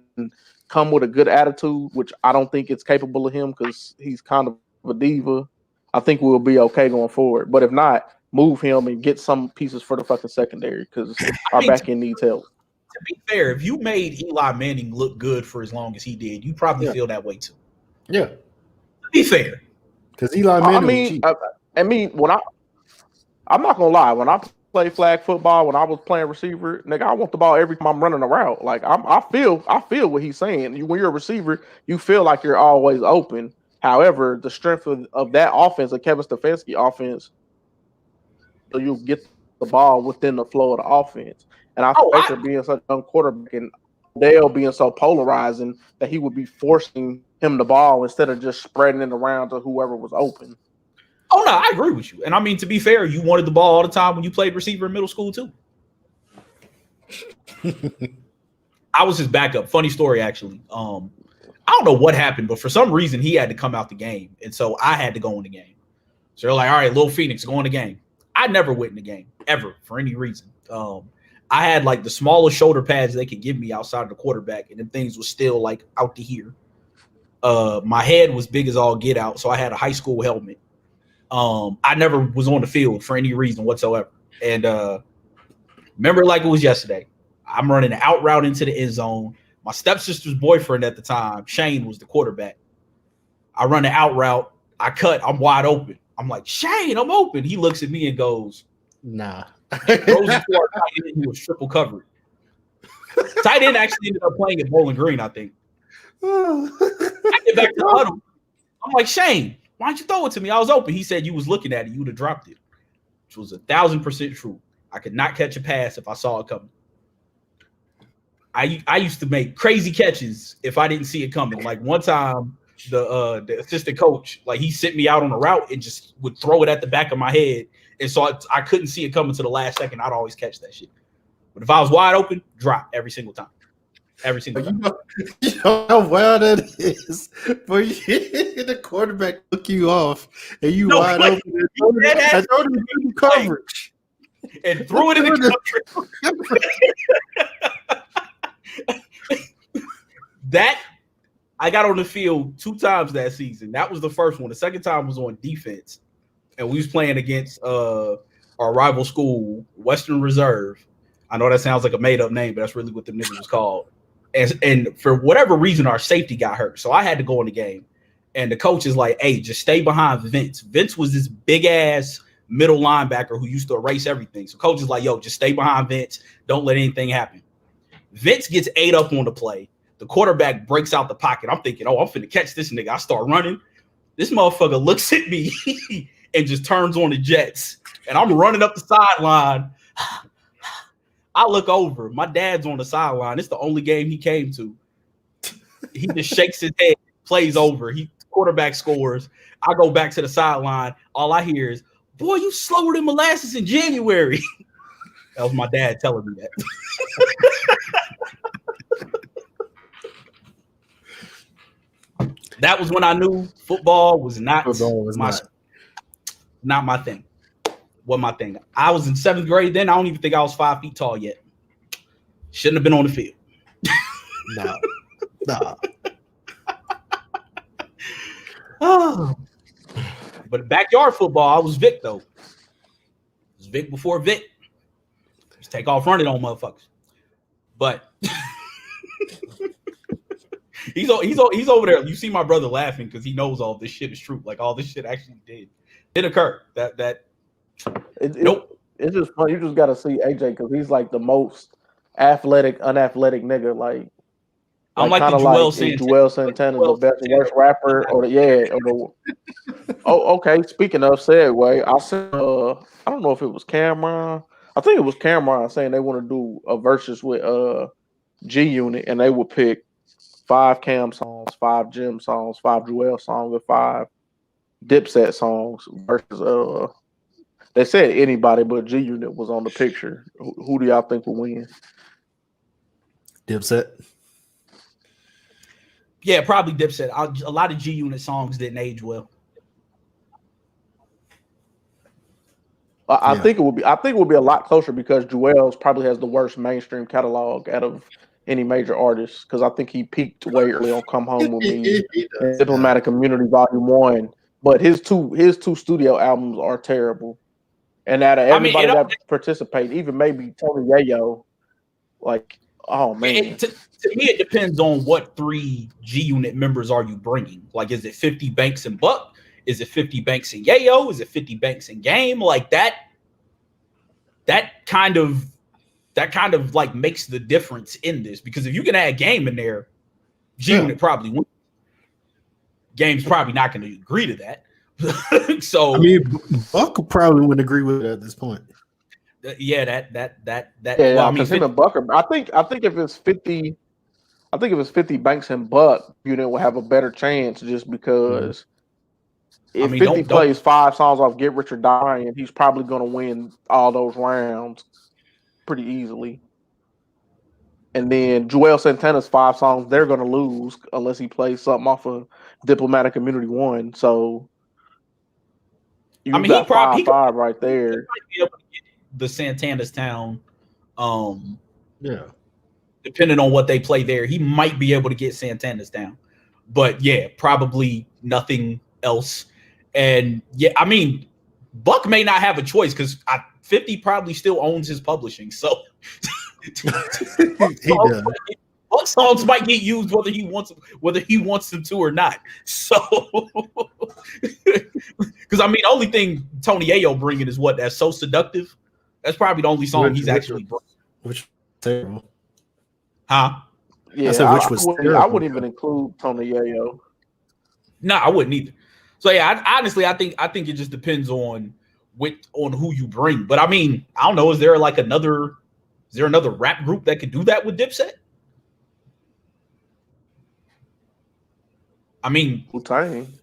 [SPEAKER 3] come with a good attitude, which I don't think it's capable of him because he's kind of a diva, I think we'll be okay going forward. But if not, move him and get some pieces for the fucking secondary because our back end needs help.
[SPEAKER 1] To be fair, if you made Eli Manning look good for as long as he did, you probably feel that way too.
[SPEAKER 2] Yeah.
[SPEAKER 1] To be fair.
[SPEAKER 2] Because Eli Manning
[SPEAKER 3] I'm not gonna lie, when I play flag football, when I was playing receiver, nigga, I want the ball every time I'm running a route. Like I feel what he's saying. When you're a receiver, you feel like you're always open. However, the strength of that offense, the Kevin Stefanski offense, so you get the ball within the flow of the offense. And I think Baker being such a young quarterback and Dale being so polarizing that he would be forcing him the ball instead of just spreading it around to whoever was open.
[SPEAKER 1] Oh no, I agree with you. And I mean, to be fair, you wanted the ball all the time when you played receiver in middle school too. I was his backup. Funny story, actually. I don't know what happened, but for some reason he had to come out the game, and so I had to go in the game. So they're like, "All right, Lil Phoenix, go in the game." I never went in the game ever for any reason. I had like the smallest shoulder pads they could give me outside of the quarterback, and then things was still like out to here. My head was big as all get out, so I had a high school helmet. I never was on the field for any reason whatsoever. And remember like it was yesterday. I'm running an out route into the end zone. My stepsister's boyfriend at the time, Shane, was the quarterback. I run the out route. I cut. I'm wide open. I'm like, Shane, I'm open. He looks at me and goes,
[SPEAKER 2] nah.
[SPEAKER 1] Throws it to our tight end who was triple covered. Tight end actually ended up playing at Bowling Green, I think. I get back to the huddle. I'm like, Shane, why don't you throw it to me? I was open. He said you was looking at it. You would have dropped it, which was 1,000% true. I could not catch a pass if I saw it coming. I used to make crazy catches if I didn't see it coming. Like one time, the assistant coach, like he sent me out on a route and just would throw it at the back of my head. And so I couldn't see it coming to the last second. I'd always catch that shit. But if I was wide open, drop every single time. Every single time.
[SPEAKER 2] You know how wild that is. But the quarterback took you off and you wide open. I told him to do coverage.
[SPEAKER 1] And threw it in the country. That I got on the field 2 times that season. That was the first one. The second time was on defense. And we was playing against our rival school, Western Reserve. I know that sounds like a made-up name, but that's really what the niggas was called. And for whatever reason, our safety got hurt. So I had to go in the game. And the coach is like, hey, just stay behind Vince. Vince was this big-ass middle linebacker who used to erase everything. So coach is like, yo, just stay behind Vince. Don't let anything happen. Vince gets ate up on the play. The quarterback breaks out the pocket. I'm thinking, oh, I'm finna catch this nigga. I start running. This motherfucker looks at me and just turns on the jets. And I'm running up the sideline. I look over. My dad's on the sideline. It's the only game he came to. He just shakes his head, plays over. Quarterback scores. I go back to the sideline. All I hear is, boy, you slower than molasses in January. That was my dad telling me that. That was when I knew football was not my thing. What my thing. I was in 7th grade then. I don't even think I was 5 feet tall yet. Shouldn't have been on the field.
[SPEAKER 2] Nah.
[SPEAKER 1] Oh. But backyard football, I was Vic though. It was Vic before Vic. Just take off running on motherfuckers. But he's over there. You see my brother laughing because he knows all this shit is true. Like all this shit actually did occur. Nope.
[SPEAKER 3] It's just fun. You just gotta see AJ because he's like the most athletic, unathletic nigga. Like
[SPEAKER 1] I'm like the
[SPEAKER 3] Joel Santana, the best worst rapper, Oh, okay. Speaking of segue, I said I don't know if it was Cameron. I think it was Cameron saying they want to do a versus with G Unit, and they would pick 5 Cam songs, 5 Jim songs, 5 Joel songs, and 5 Dipset songs versus they said anybody but G Unit was on the picture. Who do y'all think will win?
[SPEAKER 2] Dipset.
[SPEAKER 1] Yeah, probably Dipset. A lot of G Unit songs didn't age well.
[SPEAKER 3] I think it would be a lot closer because Joel's probably has the worst mainstream catalog out of any major artists because I think he peaked way early on "Come Home with Me"
[SPEAKER 2] He
[SPEAKER 3] and
[SPEAKER 2] does,
[SPEAKER 3] "Diplomatic Immunity Volume 1." But his two studio albums are terrible. And out of
[SPEAKER 1] I mean,
[SPEAKER 3] everybody that participated, even maybe Tony Yayo, like, oh man,
[SPEAKER 1] to me, it depends on what 3 G Unit members are you bringing. Like, is it 50 Banks and Buck? Is it 50 Banks and Yayo? Is it 50 Banks and Game? Like that kind of like makes the difference in this, because if you can add Game in there, G Unit probably wins. Game's probably not going to agree to that. So
[SPEAKER 2] I mean, Buck probably wouldn't agree with it at this point.
[SPEAKER 1] Yeah, that.
[SPEAKER 3] yeah,
[SPEAKER 1] Well, I mean,
[SPEAKER 3] because him and Buck I think if it's 50, I think if it's 50 Banks and Buck, Unit will have a better chance just because if 50 plays 5 songs off Get Rich or Die, and he's probably going to win all those rounds pretty easily. And then Joel Santana's 5 songs, they're going to lose unless he plays something off of Diplomatic Immunity 1. So you got 5-5 right there.
[SPEAKER 1] He might be able to get the Santana's Town.
[SPEAKER 2] Yeah.
[SPEAKER 1] Depending on what they play there, he might be able to get Santana's Town. But yeah, probably nothing else. And yeah, I mean, Buck may not have a choice because 50 probably still owns his publishing. So Buck songs might get used whether he wants them to or not. So because I mean, the only thing Tony Yayo bringing is what? That's So Seductive. That's probably the only song he's actually brought.
[SPEAKER 2] Which terrible.
[SPEAKER 1] Huh?
[SPEAKER 3] Yeah, I wouldn't even include Tony Yayo.
[SPEAKER 1] No, I wouldn't either. So yeah, honestly, I think it just depends on who you bring. But I mean, I don't know. Is there another rap group that could do that with Dipset? I mean,
[SPEAKER 3] Wu-Tang.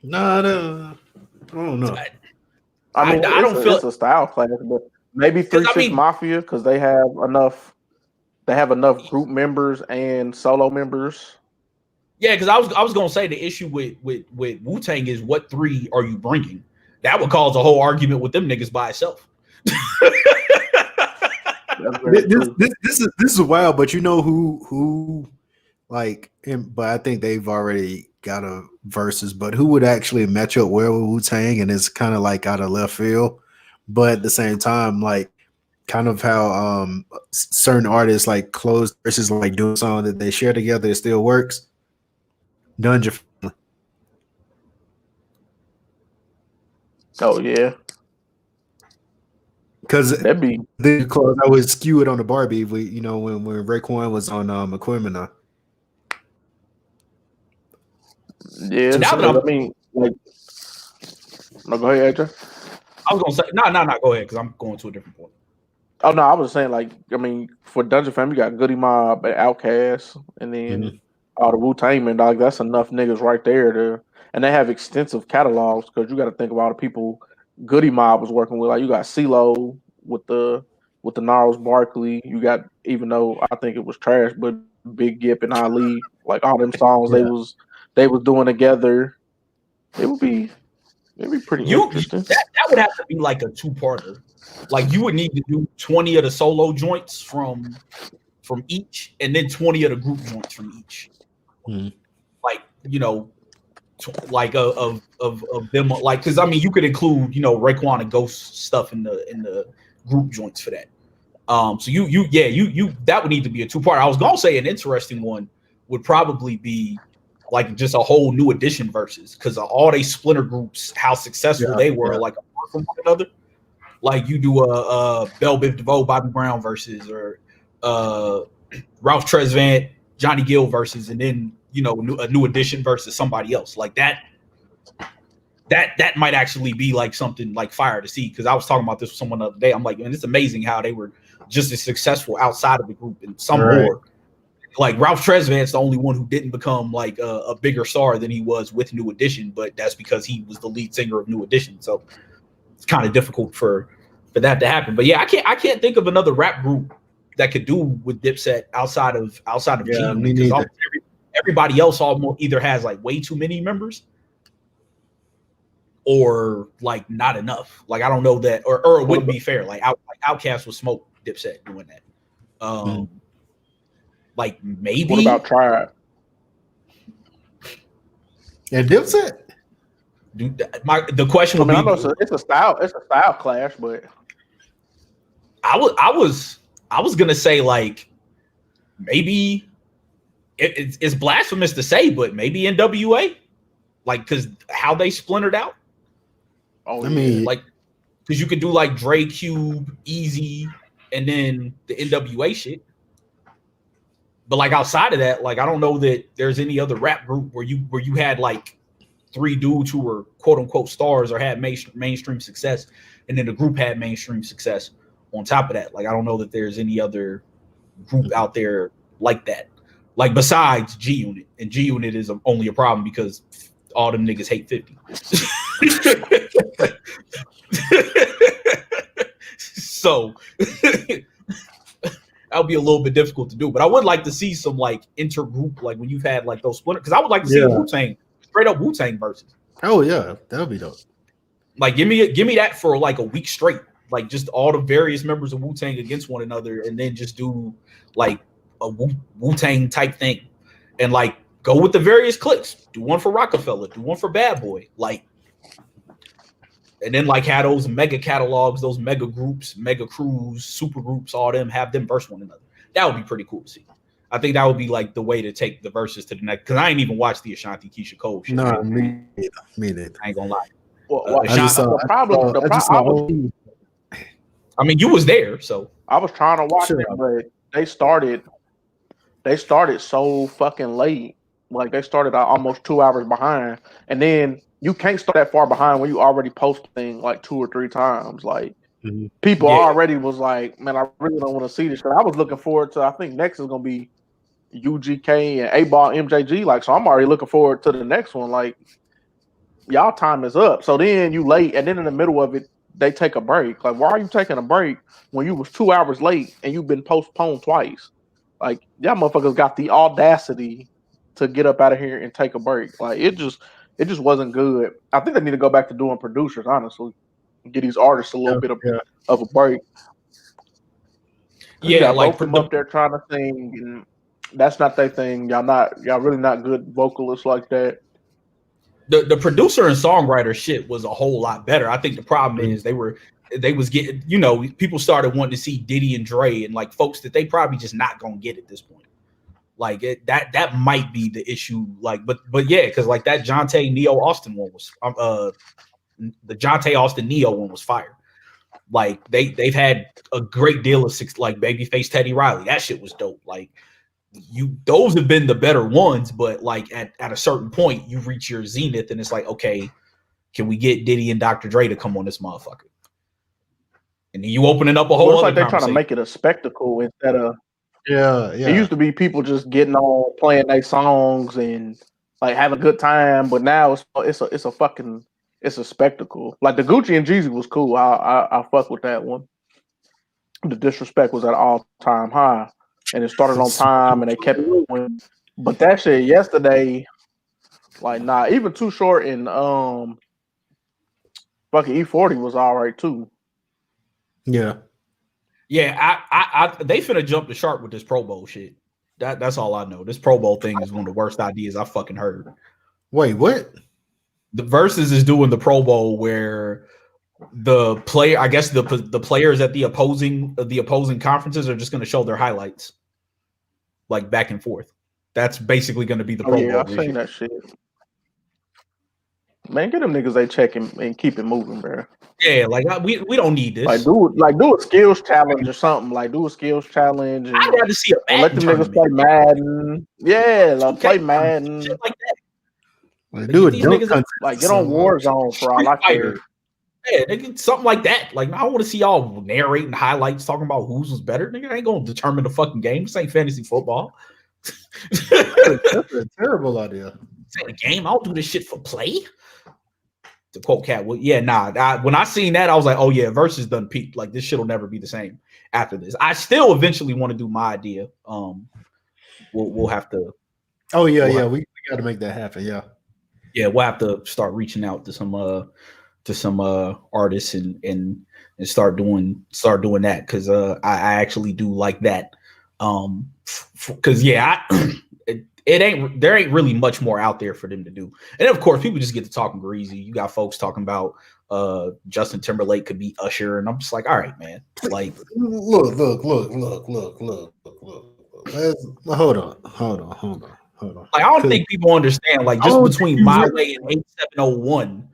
[SPEAKER 2] No, I don't know.
[SPEAKER 3] I mean, I don't feel it's a style class, but maybe 3 6 Mafia because they have enough. They have enough group members and solo members.
[SPEAKER 1] Yeah, because I was gonna say the issue with Wu-Tang is what 3 are you bringing? That would cause a whole argument with them niggas by itself.
[SPEAKER 2] This is wild, but you know who like, but I think they've already got a versus. But who would actually match up well with Wu-Tang, and it's kind of like out of left field, but at the same time, like kind of how certain artists like close versus like doing something that they share together, it still works. Dungeon.
[SPEAKER 3] Oh yeah,
[SPEAKER 2] because
[SPEAKER 3] that'd be
[SPEAKER 2] the close. I would skew it on the Barbie. When Raekwon was on Equipment.
[SPEAKER 3] Yeah, so, I mean, like, no, go ahead, AJ.
[SPEAKER 1] I was gonna say no. Go ahead, because I'm going to a different point.
[SPEAKER 3] Oh no, I was saying, like, I mean, for Dungeon Fam, you got Goody Mob and Outkast, and then all the Wu-Tang men, dog. That's enough niggas right there and they have extensive catalogs because you got to think about the people Goody Mob was working with. Like, you got CeeLo with the Gnarls Barkley. You got, even though I think it was trash, but Big Gip and Ali, like all them songs they was doing together. It'd be pretty interesting.
[SPEAKER 1] That would have to be like a 2-parter. Like, you would need to do 20 of the solo joints from each, and then 20 of the group joints from each. Like, you know, like of them, like, because I mean, you could include, you know, Raekwon and Ghost stuff in the group joints for that. So you that would need to be a 2-part. I was gonna say an interesting one would probably be like just a whole New Edition versus, because all they splinter groups, how successful they were, like apart from one another. Like, you do a Bell Biv DeVoe, Bobby Brown versus, or Ralph Tresvant, Johnny Gill versus, and then, you know, a New Edition versus somebody else. Like that might actually be like something like fire to see, because I was talking about this with someone the other day. I'm like, man, it's amazing how they were just as successful outside of the group, and some more. Like, Ralph Tresvant's the only one who didn't become like a bigger star than he was with New Edition, but that's because he was the lead singer of New Edition. So it's kind of difficult for that to happen. But yeah, I can't think of another rap group that could do with Dipset outside of G, because everybody else almost either has like way too many members or like not enough. Like, I don't know that, or it wouldn't be fair. Like Outkast would smoke Dipset doing that. Like maybe.
[SPEAKER 3] What about Tribe?
[SPEAKER 2] And Dipset?
[SPEAKER 1] The question would be.
[SPEAKER 3] I know it's a style clash, but
[SPEAKER 1] I was gonna say like maybe it's blasphemous to say, but maybe NWA, like because how they splintered out.
[SPEAKER 3] Oh,
[SPEAKER 2] I mean,
[SPEAKER 1] like because you could do like Dre, Cube, Easy, and then the NWA shit. But like outside of that, like I don't know that there's any other rap group where you had like 3 dudes who were quote unquote stars or had mainstream success, and then the group had mainstream success on top of that. Like I don't know that there's any other group out there like that. Like besides G Unit, and G Unit is only a problem because all them niggas hate 50. So that'll be a little bit difficult to do. But I would like to see some like intergroup, like when you've had like those splinter, because I would like to see a Wu-Tang, straight up Wu-Tang versus.
[SPEAKER 2] Oh yeah, that'll be dope.
[SPEAKER 1] Like give me that for like a week straight. Like just all the various members of Wu-Tang against one another, and then just do like a Wu-Tang type thing. And like go with the various clips. Do one for Rockefeller, do one for Bad Boy. Like, and then like have those mega catalogs, those mega groups, mega crews, super groups, all them, have them verse one another. That would be pretty cool to see. I think that would be like the way to take the verses to the next. Because I ain't even watched the Ashanti Keisha Cole shit.
[SPEAKER 2] No, me neither.
[SPEAKER 1] I ain't gonna lie.
[SPEAKER 3] Well,
[SPEAKER 1] I mean, you was there, so
[SPEAKER 3] I was trying to watch it, but they started so fucking late. Like they started almost 2 hours behind, and then you can't start that far behind when you already posting like 2 or 3 times. Like people already was like, man, I really don't want to see this. I was looking forward to. I think next is gonna be UGK and A-Ball MJG. Like, so I'm already looking forward to the next one. Like, y'all time is up. So then you late, and then in the middle of it, they take a break. Like, why are you taking a break when you was 2 hours late and you've been postponed twice? Like, y'all motherfuckers got the audacity to get up out of here and take a break. Like, it just wasn't good. I think they need to go back to doing producers, honestly. Get these artists a little bit of a break.
[SPEAKER 1] Yeah, like
[SPEAKER 3] both them up there trying to sing, and that's not their thing. Y'all really not good vocalists like that.
[SPEAKER 1] The producer and songwriter shit was a whole lot better. I think the problem is they was getting, people started wanting to see Diddy and Dre and like folks that they probably just not gonna get at this point. Like that might be the issue. Like, but yeah, because like that Jonte Neo Austin one was the Jonte Austin Neo one was fire. Like they've had a great deal of like Babyface Teddy Riley. That shit was dope. Like those have been the better ones, but like at a certain point you reach your zenith and it's like, okay, can we get Diddy and Dr. Dre to come on this motherfucker? And then you opening up a whole other
[SPEAKER 3] like they're trying to make it a spectacle instead of It used to be people just getting on, playing their songs and like having a good time, but now it's a spectacle. Like the Gucci and Jeezy was cool. I fuck with that one. The disrespect was at all time high, and it started on time, and they kept it going. But that shit yesterday, like even Too Short and fucking E40 was all right too.
[SPEAKER 2] Yeah.
[SPEAKER 1] Yeah, I they finna jump the shark with this Pro Bowl shit. That's all I know. This Pro Bowl thing is one of the worst ideas I fucking heard.
[SPEAKER 2] Wait, what?
[SPEAKER 1] The Versus is doing the Pro Bowl where the player, I guess the players at the opposing conferences are just going to show their highlights, like back and forth. That's basically going to be the Pro Bowl.
[SPEAKER 3] I've seen that shit. Man, get them niggas they check and keep it moving, bro.
[SPEAKER 1] Yeah, like we don't need this.
[SPEAKER 3] Like do a skills challenge or something. Like do a skills challenge. And,
[SPEAKER 1] I'd rather see a
[SPEAKER 3] let them niggas play Madden. Yeah, like play Madden.
[SPEAKER 1] Shit like that.
[SPEAKER 2] Like, do it.
[SPEAKER 3] Like get on Warzone for all I care.
[SPEAKER 1] Yeah, nigga, something like that. Like, I don't want to see y'all narrating highlights talking about whose was better. Nigga, I ain't gonna determine the fucking game. This ain't fantasy football.
[SPEAKER 2] That's a terrible idea.
[SPEAKER 1] This ain't a game. I don't do this shit for play. To quote Cat, well, yeah, nah. When I seen that, I was like, oh yeah, Versus done peaked. Like this shit will never be the same after this. I still eventually want to do my idea. We'll have to.
[SPEAKER 2] Oh yeah, we got to make that happen. Yeah,
[SPEAKER 1] we'll have to start reaching out to some artists and start doing that because I actually do like that Because there ain't really much more out there for them to do. And of course, people just get to talking greasy. You got folks talking about Justin Timberlake could be Usher, and I'm just like, all right, man. Like,
[SPEAKER 2] look. Hold on.
[SPEAKER 1] Like, I don't think people understand. Like, just between My Way and 8701.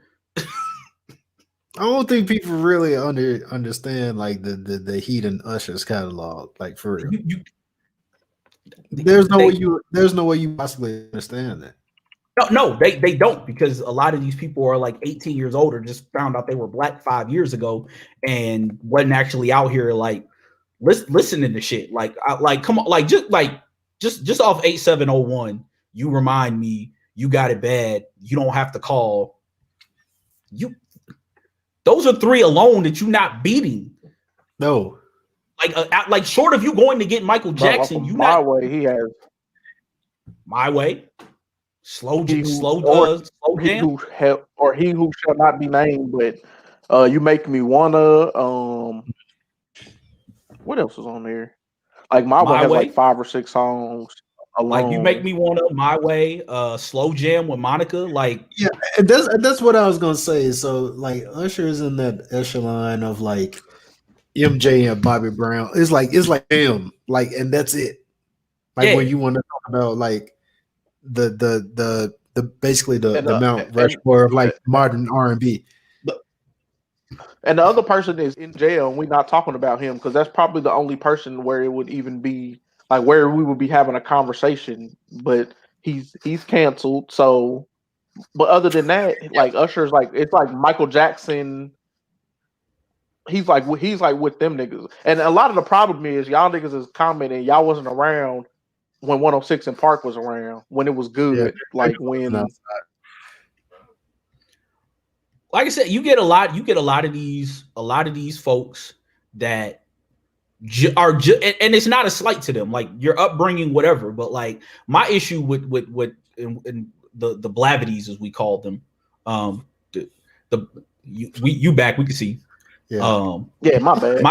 [SPEAKER 2] I don't think people really understand like the Heat and Usher's catalog. Like, for real. There's no way you possibly understand that.
[SPEAKER 1] No, they don't, because a lot of these people are like 18 years older, just found out they were black 5 years ago and wasn't actually out here like listening to shit. Like, come on, like just off 8701, you remind me, you got it bad, you don't have to call. Those are three alone that you're not beating.
[SPEAKER 2] No.
[SPEAKER 1] Like short of you going to get Michael Jackson,
[SPEAKER 3] Way he has
[SPEAKER 1] My Way, slow jam,
[SPEAKER 3] or he who shall not be named. But you make me wanna. What else was on there? Like My Way has like 5 or 6 songs. Alone.
[SPEAKER 1] Like You Make Me Wanna, My Way, Slow Jam with Monica. Like,
[SPEAKER 2] yeah, and that's what I was gonna say. So like Usher is in that echelon of like MJ and Bobby Brown. It's like him, like, and that's it. Like, when you want to talk about like the basically the Mount Rushmore of like modern R&B.
[SPEAKER 3] And the other person is in jail, and we're not talking about him because that's probably the only person where it would even be like where we would be having a conversation. But he's canceled. So, but other than that, like Usher's like, it's like Michael Jackson. He's like with them niggas. And a lot of the problem is y'all niggas is commenting y'all wasn't around when 106 and Park was around, when it was good. Yeah. Like when,
[SPEAKER 1] like I said, you get a lot of these folks that are and it's not a slight to them, like your upbringing, whatever. But like my issue with in the blavities, as we call them, you back, we can see.
[SPEAKER 3] Yeah. My bad.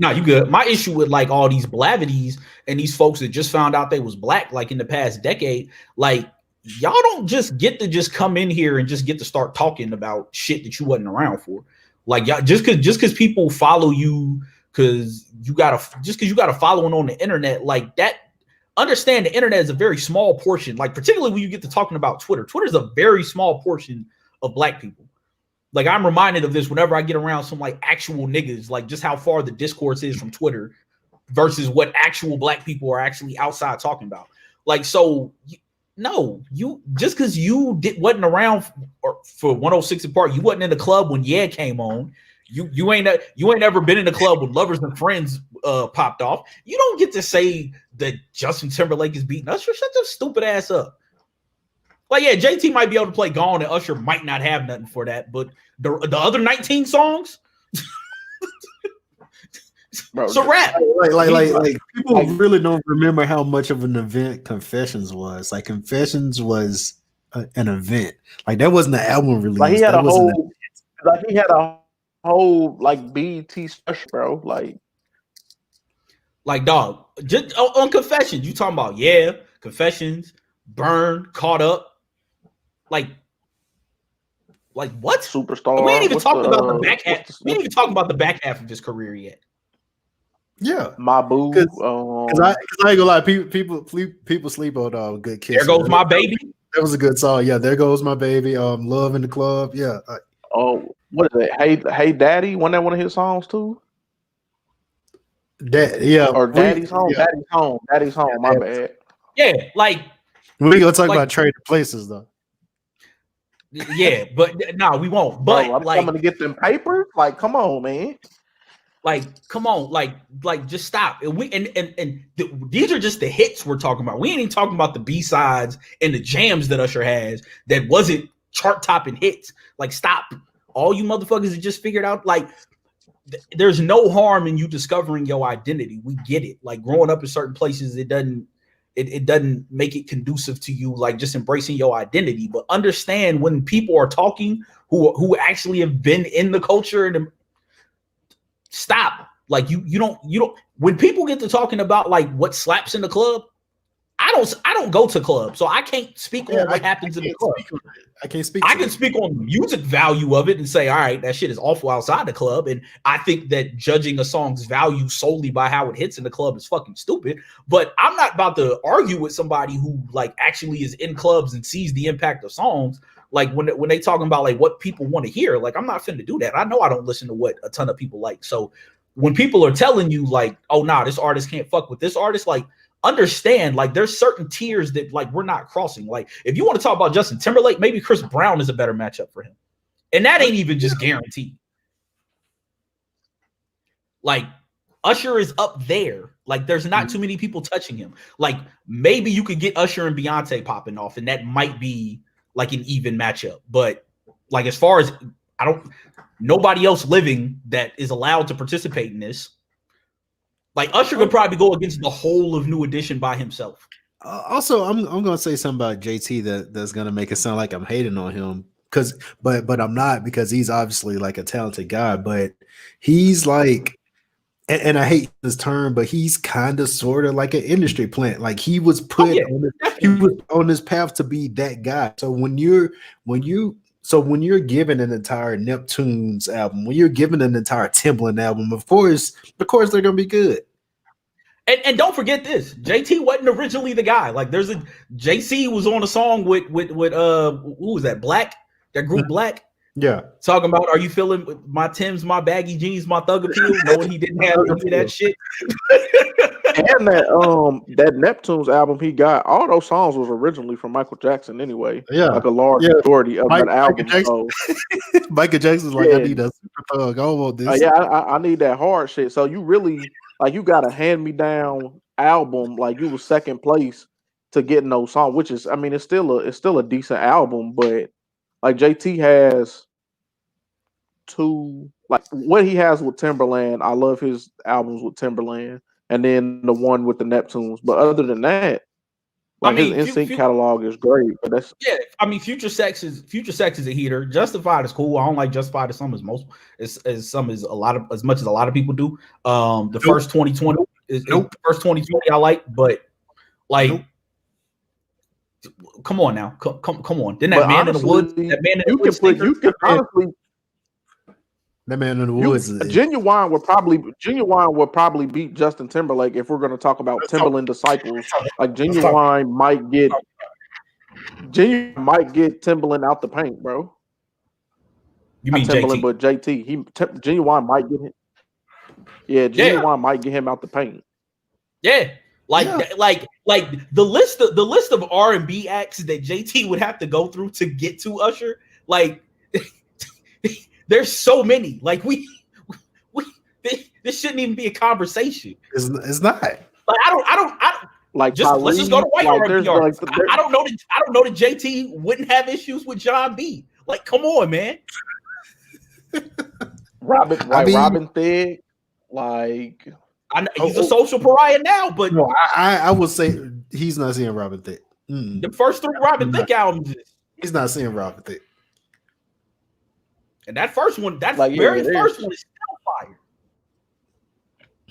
[SPEAKER 1] No, you good. My issue with like all these blavities and these folks that just found out they was black, like in the past decade, like y'all don't just get to just come in here and just get to start talking about shit that you wasn't around for. Like, y'all just because people follow you because you got a following on the internet, like that. Understand the internet is a very small portion, like particularly when you get to talking about Twitter. Twitter is a very small portion of black people. Like, I'm reminded of this whenever I get around some like actual niggas, like just how far the discourse is from Twitter versus what actual black people are actually outside talking about. Like, so no, you just because you wasn't around for 106 and Park, you wasn't in the club when Yeah came on. You ain't ever been in the club when Lovers and Friends popped off. You don't get to say that Justin Timberlake is beating Usher. Shut your stupid ass up. Like, yeah, JT might be able to play Gone, and Usher might not have nothing for that, but the other 19 songs, it's a rap.
[SPEAKER 2] Like people really don't remember how much of an event Confessions was. Like, Confessions was an event. Like, that wasn't an album release.
[SPEAKER 3] Like, he had a whole like BET special, bro.
[SPEAKER 1] Like dog, just on Confessions, you talking about Confessions, Burn, Caught Up. Like what?
[SPEAKER 3] Superstar.
[SPEAKER 1] We ain't even talking about the back half. We ain't even talking about the back half of his career yet.
[SPEAKER 2] Yeah,
[SPEAKER 3] My boo.
[SPEAKER 2] Because I ain't gonna lie, people sleep on Good Kiss.
[SPEAKER 1] There Goes My Baby.
[SPEAKER 2] That was a good song. Yeah, There Goes My Baby. Love in the Club. Yeah.
[SPEAKER 3] What is it? Hey Daddy. Wasn't that one of his songs too? Or Daddy's Home. Yeah. Daddy's Home. My bad.
[SPEAKER 1] Yeah, like
[SPEAKER 2] we gonna talk about Trading Places though.
[SPEAKER 1] Yeah, but no, we won't. But
[SPEAKER 3] bro, I'm coming to get them papers. Like, come on, man.
[SPEAKER 1] Like, come on, like just stop. And these are just the hits we're talking about. We ain't even talking about the B-sides and the jams that Usher has that wasn't chart topping hits. Like, stop. All you motherfuckers that just figured out, like, there's no harm in you discovering your identity. We get it. Like, growing up in certain places, it doesn't make it conducive to you, like just embracing your identity. But understand when people are talking who actually have been in the culture and stop. Like you don't when people get to talking about like what slaps in the club, I don't go to clubs, so I can't speak on what happens in the club.
[SPEAKER 2] I can't speak.
[SPEAKER 1] I can speak on the music value of it and say, all right, that shit is awful outside the club. And I think that judging a song's value solely by how it hits in the club is fucking stupid. But I'm not about to argue with somebody who like actually is in clubs and sees the impact of songs. Like when they talking about like what people want to hear, like I'm not finna do that. I know I don't listen to what a ton of people like. So when people are telling you like, oh nah, this artist can't fuck with this artist, like understand like there's certain tiers that like we're not crossing. Like if you want to talk about Justin Timberlake, maybe Chris Brown is a better matchup for him, and that ain't even just guaranteed. Like Usher is up there. Like there's not too many people touching him. Like maybe you could get Usher and Beyonce popping off, and that might be like an even matchup. But like as far as nobody else living that is allowed to participate in this. Like Usher could probably go against the whole of New Edition by himself.
[SPEAKER 2] Also, I'm gonna say something about JT that's gonna make it sound like I'm hating on him, but I'm not, because he's obviously like a talented guy, but he's like, and I hate this term, but he's kind of sort of like an industry plant. Like he was put on this path to be that guy. So when you're given an entire Neptunes album, when you're given an entire Timbaland album, of course they're gonna be good.
[SPEAKER 1] And don't forget this: JT wasn't originally the guy. Like there's a JC was on a song with who was that? Black, that group Black.
[SPEAKER 2] Yeah,
[SPEAKER 1] talking about, are you feeling my Timbs, my baggy jeans, my thug appeal? Knowing he didn't have any of that shit.
[SPEAKER 3] And that Neptunes album he got, all those songs was originally from Michael Jackson anyway.
[SPEAKER 2] Yeah,
[SPEAKER 3] like a large majority of that album.
[SPEAKER 2] Michael Jackson's like, I need a super thug. I don't want this.
[SPEAKER 3] I need that hard shit. So you really like you got a hand me down album. Like you was second place to getting those songs, which is, I mean, it's still a decent album, but like JT has two, like what he has with Timberland. I love his albums with Timberland, and then the one with the Neptunes. But other than that, like his NSYNC catalog is great. But that's
[SPEAKER 1] I mean, Future Sex is a heater. Justified is cool. I don't like Justified as much as a lot of people do. The first 2020 is the first 2020 I like, but like. Come on now, come on. Then that Man in the Woods, that Man in the Woods.
[SPEAKER 3] You can honestly.
[SPEAKER 2] That Man in the Woods.
[SPEAKER 3] Genuine would probably beat Justin Timberlake if we're going to talk about Timberland disciples. Like Genuine might get Timberland out the paint, bro.
[SPEAKER 1] You mean
[SPEAKER 3] Timberland,
[SPEAKER 1] JT?
[SPEAKER 3] but JT, Genuine might get him. Yeah, Genuine might get him out the paint.
[SPEAKER 1] Yeah. Like the list of R&B acts that JT would have to go through to get to Usher, like there's so many. Like this shouldn't even be a conversation.
[SPEAKER 2] It's not.
[SPEAKER 1] Like I don't
[SPEAKER 3] like
[SPEAKER 1] just
[SPEAKER 3] Kylie,
[SPEAKER 1] let's just go to white R&B artists.
[SPEAKER 3] Like
[SPEAKER 1] I don't know that JT wouldn't have issues with John B. Like come on, man.
[SPEAKER 3] Robin Thicke, like.
[SPEAKER 1] I know he's a social pariah now, but
[SPEAKER 2] no, I would say he's not seeing Robin Thicke.
[SPEAKER 1] The first three Robin Thicke albums,
[SPEAKER 2] he's not seeing Robin Thicke.
[SPEAKER 1] And that first one, first one is still fire.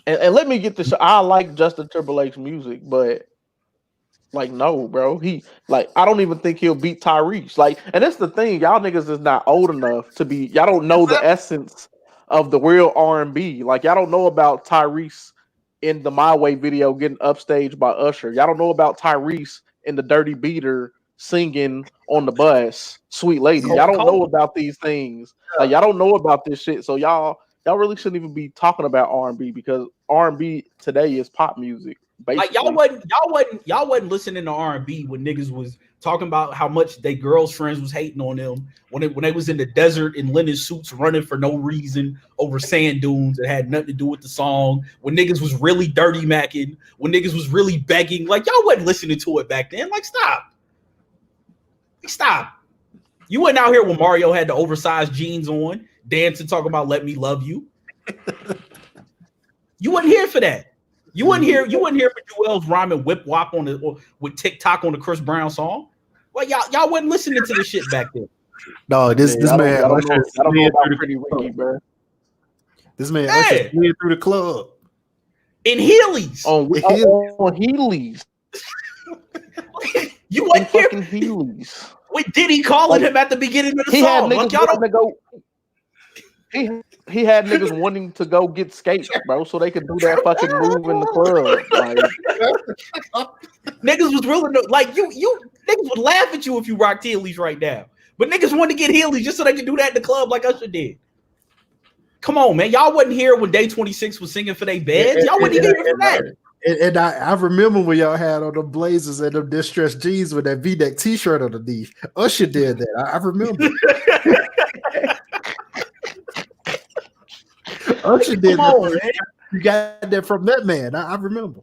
[SPEAKER 3] And let me get this. I like Justin Timberlake's music, but like, no, bro. He like I don't even think he'll beat Tyrese. Like, and that's the thing, y'all niggas is not old enough to be. Y'all don't know the essence of the real R&B. Like y'all don't know about Tyrese in the My Way video getting upstaged by Usher. Y'all don't know about Tyrese in the Dirty Beater singing on the bus, Sweet Lady. Y'all don't know about these things. Like y'all don't know about this shit. So y'all really shouldn't even be talking about R&B, because R&B today is pop music. Basically.
[SPEAKER 1] Like y'all wasn't listening to R&B when niggas was talking about how much they girls' friends was hating on them when they was in the desert in linen suits running for no reason over sand dunes that had nothing to do with the song. When niggas was really dirty macking, when niggas was really begging, like y'all wasn't listening to it back then. Like stop. You wasn't out here when Mario had the oversized jeans on, dancing, talking about "Let Me Love You." You wasn't here for that. You wasn't here for Joel's rhyming whip wop with TikTok on the Chris Brown song. Well, y'all wasn't listening to this shit back then.
[SPEAKER 2] No, this man.
[SPEAKER 3] I don't know about Pretty Ricky, bro.
[SPEAKER 2] This man Usher slid through the club
[SPEAKER 1] in Heelys.
[SPEAKER 3] On Heelys.
[SPEAKER 1] You wasn't here.
[SPEAKER 3] Fucking Heelys.
[SPEAKER 1] Wait, did he calling him at the beginning of the
[SPEAKER 3] he
[SPEAKER 1] song?
[SPEAKER 3] Had niggas wanting to go. He had niggas wanting to go get skates, bro, so they could do that fucking move in the club. Like,
[SPEAKER 1] niggas was willing to, like, you niggas would laugh at you if you rocked Heelys right now. But niggas wanted to get Heelys just so they could do that in the club like Usher did. Come on, man. Y'all wasn't here when Day 26 was singing for their beds. Y'all wasn't here for that.
[SPEAKER 2] And I remember when y'all had on the blazers and them distressed jeans with that V-neck t-shirt underneath. Usher did that. I remember. Usher did that. You got that from that man. I remember.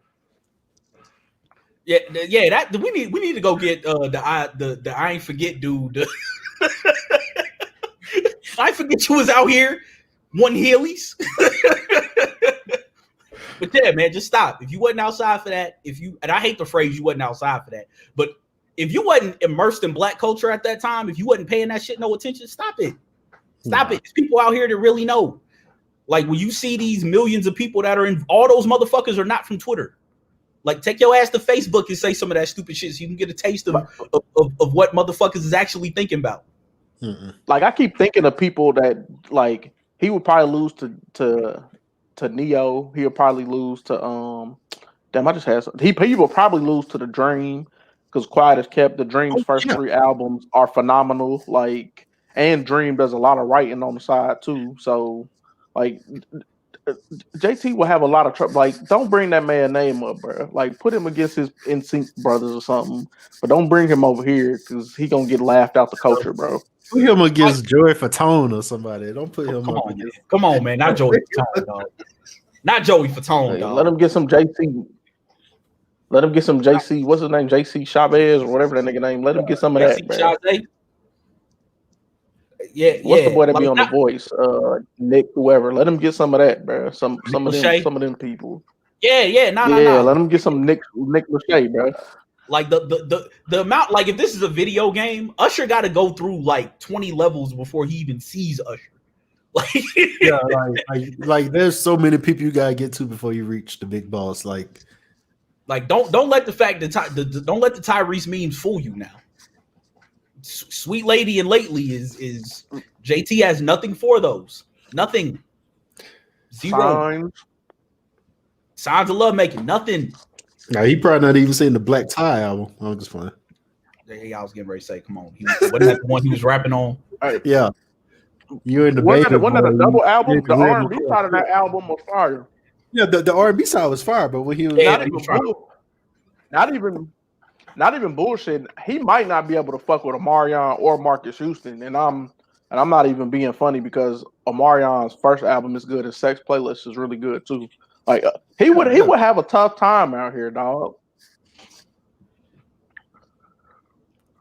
[SPEAKER 1] Yeah. That we need to go get the I ain't forget dude. I forget you was out here one Heelys. But yeah, man, just stop. If you wasn't outside for that, and I hate the phrase you wasn't outside for that, but if you wasn't immersed in black culture at that time, if you wasn't paying that shit no attention, stop it. Stop it. There's people out here that really know. Like when you see these millions of people that are in, all those motherfuckers are not from Twitter. Like take your ass to Facebook and say some of that stupid shit so you can get a taste of what motherfuckers is actually thinking about.
[SPEAKER 3] Like I keep thinking of people that like he would probably lose to Neo. He would probably lose to damn, I just had some, he will probably lose to The Dream because Quiet as Kept. The Dream's first 3 albums are phenomenal. Like, and Dream does a lot of writing on the side too. So like JT will have a lot of trouble. Like, don't bring that man name up, bro. Like, put him against his NSYNC brothers or something, but don't bring him over here because he gonna get laughed out the culture, bro.
[SPEAKER 2] Put him against Joey Fatone or somebody. Don't put him up against.
[SPEAKER 1] Come on, man. Not Joey Fatone, dog. Not Joey Fatone, dog.
[SPEAKER 3] Let him get some JC. Let him get some JC. What's his name? JC Chavez or whatever that nigga name. Let him get some of that, bro.
[SPEAKER 1] Yeah,
[SPEAKER 3] what's the boy that be on The Voice? Nick, whoever. Let him get some of that, bro. Some of them people.
[SPEAKER 1] Yeah. No.
[SPEAKER 3] Let him get some Nick Lachey, bro.
[SPEAKER 1] Like the amount, like if this is a video game, Usher got to go through like 20 levels before he even sees Usher. Like,
[SPEAKER 2] yeah, like there's so many people you gotta get to before you reach the big boss. Like
[SPEAKER 1] don't let the fact that don't let the Tyrese memes fool you now. Sweet Lady and Lately is JT has nothing for those. Nothing. Zero. Signs of Love Making. Nothing.
[SPEAKER 2] Now he probably not even seen the Black Tie album. I'm just playing.
[SPEAKER 1] I was getting ready to say, come on. Wasn't that the one he was rapping on?
[SPEAKER 2] Yeah. You in the
[SPEAKER 3] wasn't that a double album? The R&B side of that album was fire.
[SPEAKER 2] Yeah, the R&B side was fire, but when he was
[SPEAKER 3] not even bullshit, he might not be able to fuck with Omarion or Marcus Houston, and I'm not even being funny because Omarion's first album is good. His Sex Playlist is really good too. Like he would have a tough time out here, dog.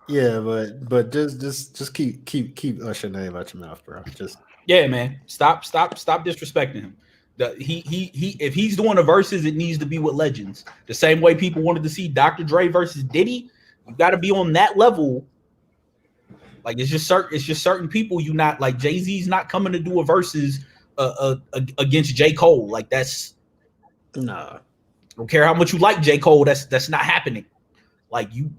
[SPEAKER 2] Yeah, but just keep Usher name out your mouth, bro. Just
[SPEAKER 1] man. Stop disrespecting him. He if he's doing the verses, it needs to be with legends. The same way people wanted to see Dr. Dre versus Diddy, you got to be on that level. Like it's just certain people. You not like Jay-Z's not coming to do a versus against J. Cole. Like that's
[SPEAKER 2] nah.
[SPEAKER 1] Don't care how much you like J. Cole. That's not happening. Like you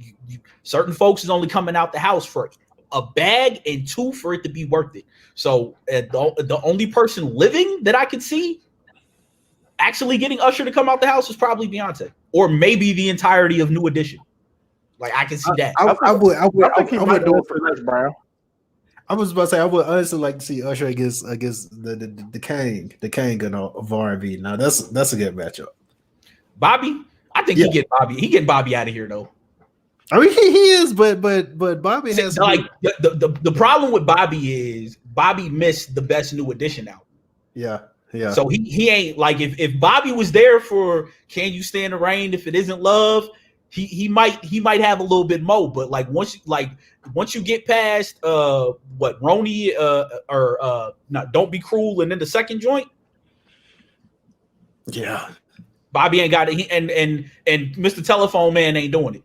[SPEAKER 1] certain folks is only coming out the house for a bag and 2 for it to be worth it. So the only person living that I could see actually getting Usher to come out the house is probably Beyonce, or maybe the entirety of New Edition. Like I can see that.
[SPEAKER 2] I would
[SPEAKER 3] he might do it for Chris Brown.
[SPEAKER 2] I was about to say I would honestly like to see Usher against the King of R&B. Now that's a good matchup.
[SPEAKER 1] Bobby, I think he get Bobby out of here though.
[SPEAKER 2] I mean he is, but Bobby has
[SPEAKER 1] like the problem with Bobby is Bobby missed the best New Edition album.
[SPEAKER 2] Yeah.
[SPEAKER 1] So he ain't like if Bobby was there for Can You Stand the Rain If It Isn't Love, he might have a little bit more. But like once you get past what Roni or not Don't Be Cruel and then the second joint,
[SPEAKER 2] yeah,
[SPEAKER 1] Bobby ain't got it. And Mr. Telephone Man ain't doing it.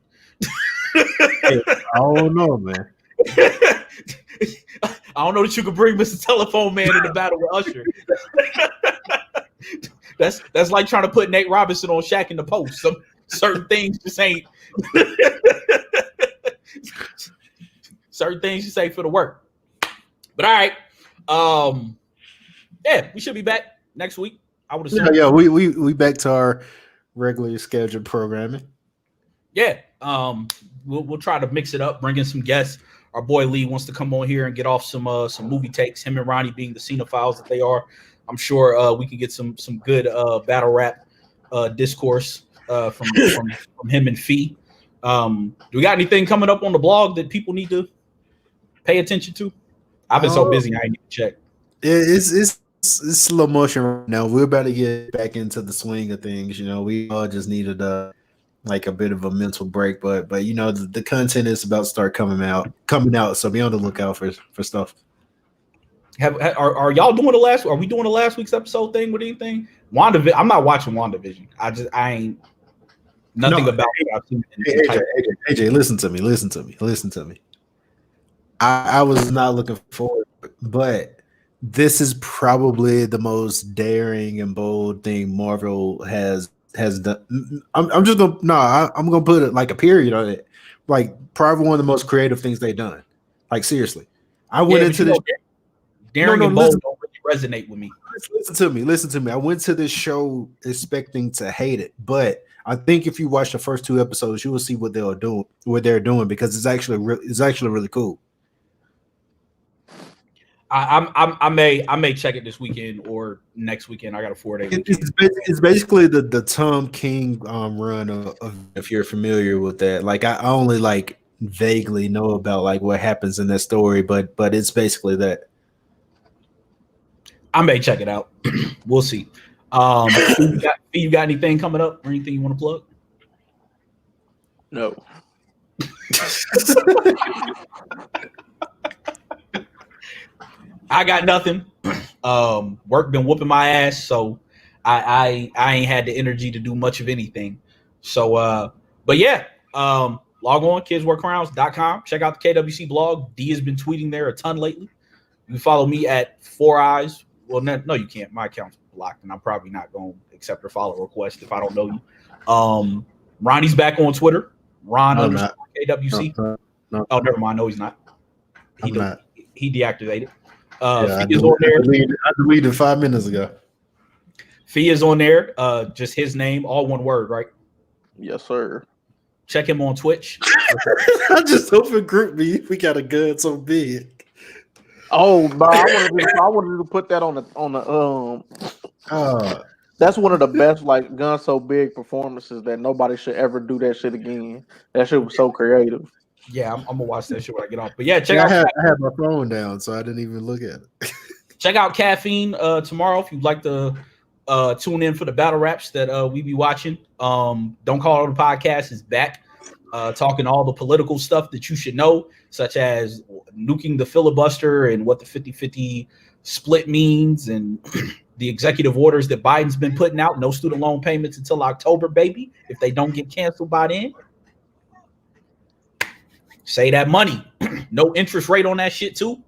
[SPEAKER 2] I don't know, man.
[SPEAKER 1] I don't know that you could bring Mr. Telephone Man in the battle with Usher. That's like trying to put Nate Robinson on Shaq in the post. Some certain things just ain't. Certain things just ain't for the work. But all right, yeah, we should be back next week. I would assume.
[SPEAKER 2] Yeah, we back to our regularly scheduled programming.
[SPEAKER 1] Yeah, we'll try to mix it up, bring in some guests. Our boy Lee wants to come on here and get off some movie takes. Him and Ronnie being the cinephiles that they are, I'm sure we can get some good battle rap discourse from him and Fee. Do we got anything coming up on the blog that people need to pay attention to? I've been so busy, I ain't even check.
[SPEAKER 2] It's slow motion right now. We're about to get back into the swing of things. You know, we all just needed like a bit of a mental break, but you know the content is about to start coming out. So be on the lookout for stuff.
[SPEAKER 1] Are y'all doing the last? Are we doing the last week's episode thing with anything? WandaVision. I'm not watching WandaVision. I ain't nothing about it. I've seen
[SPEAKER 2] AJ, listen to me. I was not looking forward, but this is probably the most daring and bold thing Marvel has done. I'm just gonna I'm gonna put it like a period on it. Like probably one of the most creative things they've done. Like seriously, I went into this.
[SPEAKER 1] Daring and bold don't really resonate with me.
[SPEAKER 2] Listen to me. I went to this show expecting to hate it, but I think if you watch the first 2 episodes, you will see what they're doing because it's actually really cool.
[SPEAKER 1] I may check it this weekend or next weekend. I got a 4-day weekend.
[SPEAKER 2] It's basically the Tom King run of if you're familiar with that. Like I only like vaguely know about like what happens in that story, but it's basically that.
[SPEAKER 1] I may check it out. We'll see. You got anything coming up or anything you want to plug?
[SPEAKER 3] No.
[SPEAKER 1] I got nothing. Work been whooping my ass, so I ain't had the energy to do much of anything. So but yeah, log on kidswearcrowns.com. Check out the KWC blog. D has been tweeting there a ton lately. You can follow me at 4 Eyes. Well, no, you can't. My account's blocked, and I'm probably not going to accept or follow request if I don't know you. Ronnie's back on Twitter. Ron _ KWC. No. Oh, never mind. No, he's not. He deactivated.
[SPEAKER 2] I
[SPEAKER 1] Fee is on there.
[SPEAKER 2] I deleted 5 minutes ago.
[SPEAKER 1] Fee is on there. Just his name, all one word, right?
[SPEAKER 3] Yes, sir.
[SPEAKER 1] Check him on Twitch.
[SPEAKER 2] I just opened Group Me. We got a gun so big.
[SPEAKER 3] Oh, but I wanted to put that on the that's one of the best like gun so big performances that nobody should ever do that shit again. That shit was so creative.
[SPEAKER 1] Yeah, I'm gonna watch that shit when I get off. But yeah,
[SPEAKER 2] I had my phone down, so I didn't even look at it.
[SPEAKER 1] Check out Caffeine tomorrow if you'd like to tune in for the battle raps that we be watching. Don't Call It a Podcast is back. Talking all the political stuff that you should know, such as nuking the filibuster and what the 50-50 split means and the executive orders that Biden's been putting out. No student loan payments until October, baby. If they don't get canceled by then. Say that money. No interest rate on that shit, too.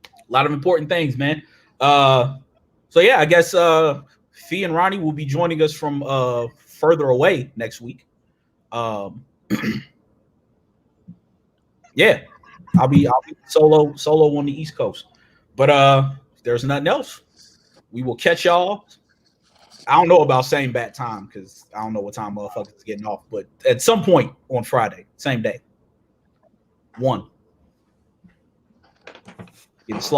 [SPEAKER 1] A lot of important things, man. So, yeah, I guess Fee and Ronnie will be joining us from further away next week. Yeah, I'll be solo on the East Coast. But if there's nothing else, we will catch y'all. I don't know about same bat time because I don't know what time motherfuckers is getting off, but at some point on Friday, same day. 1. Getting slow.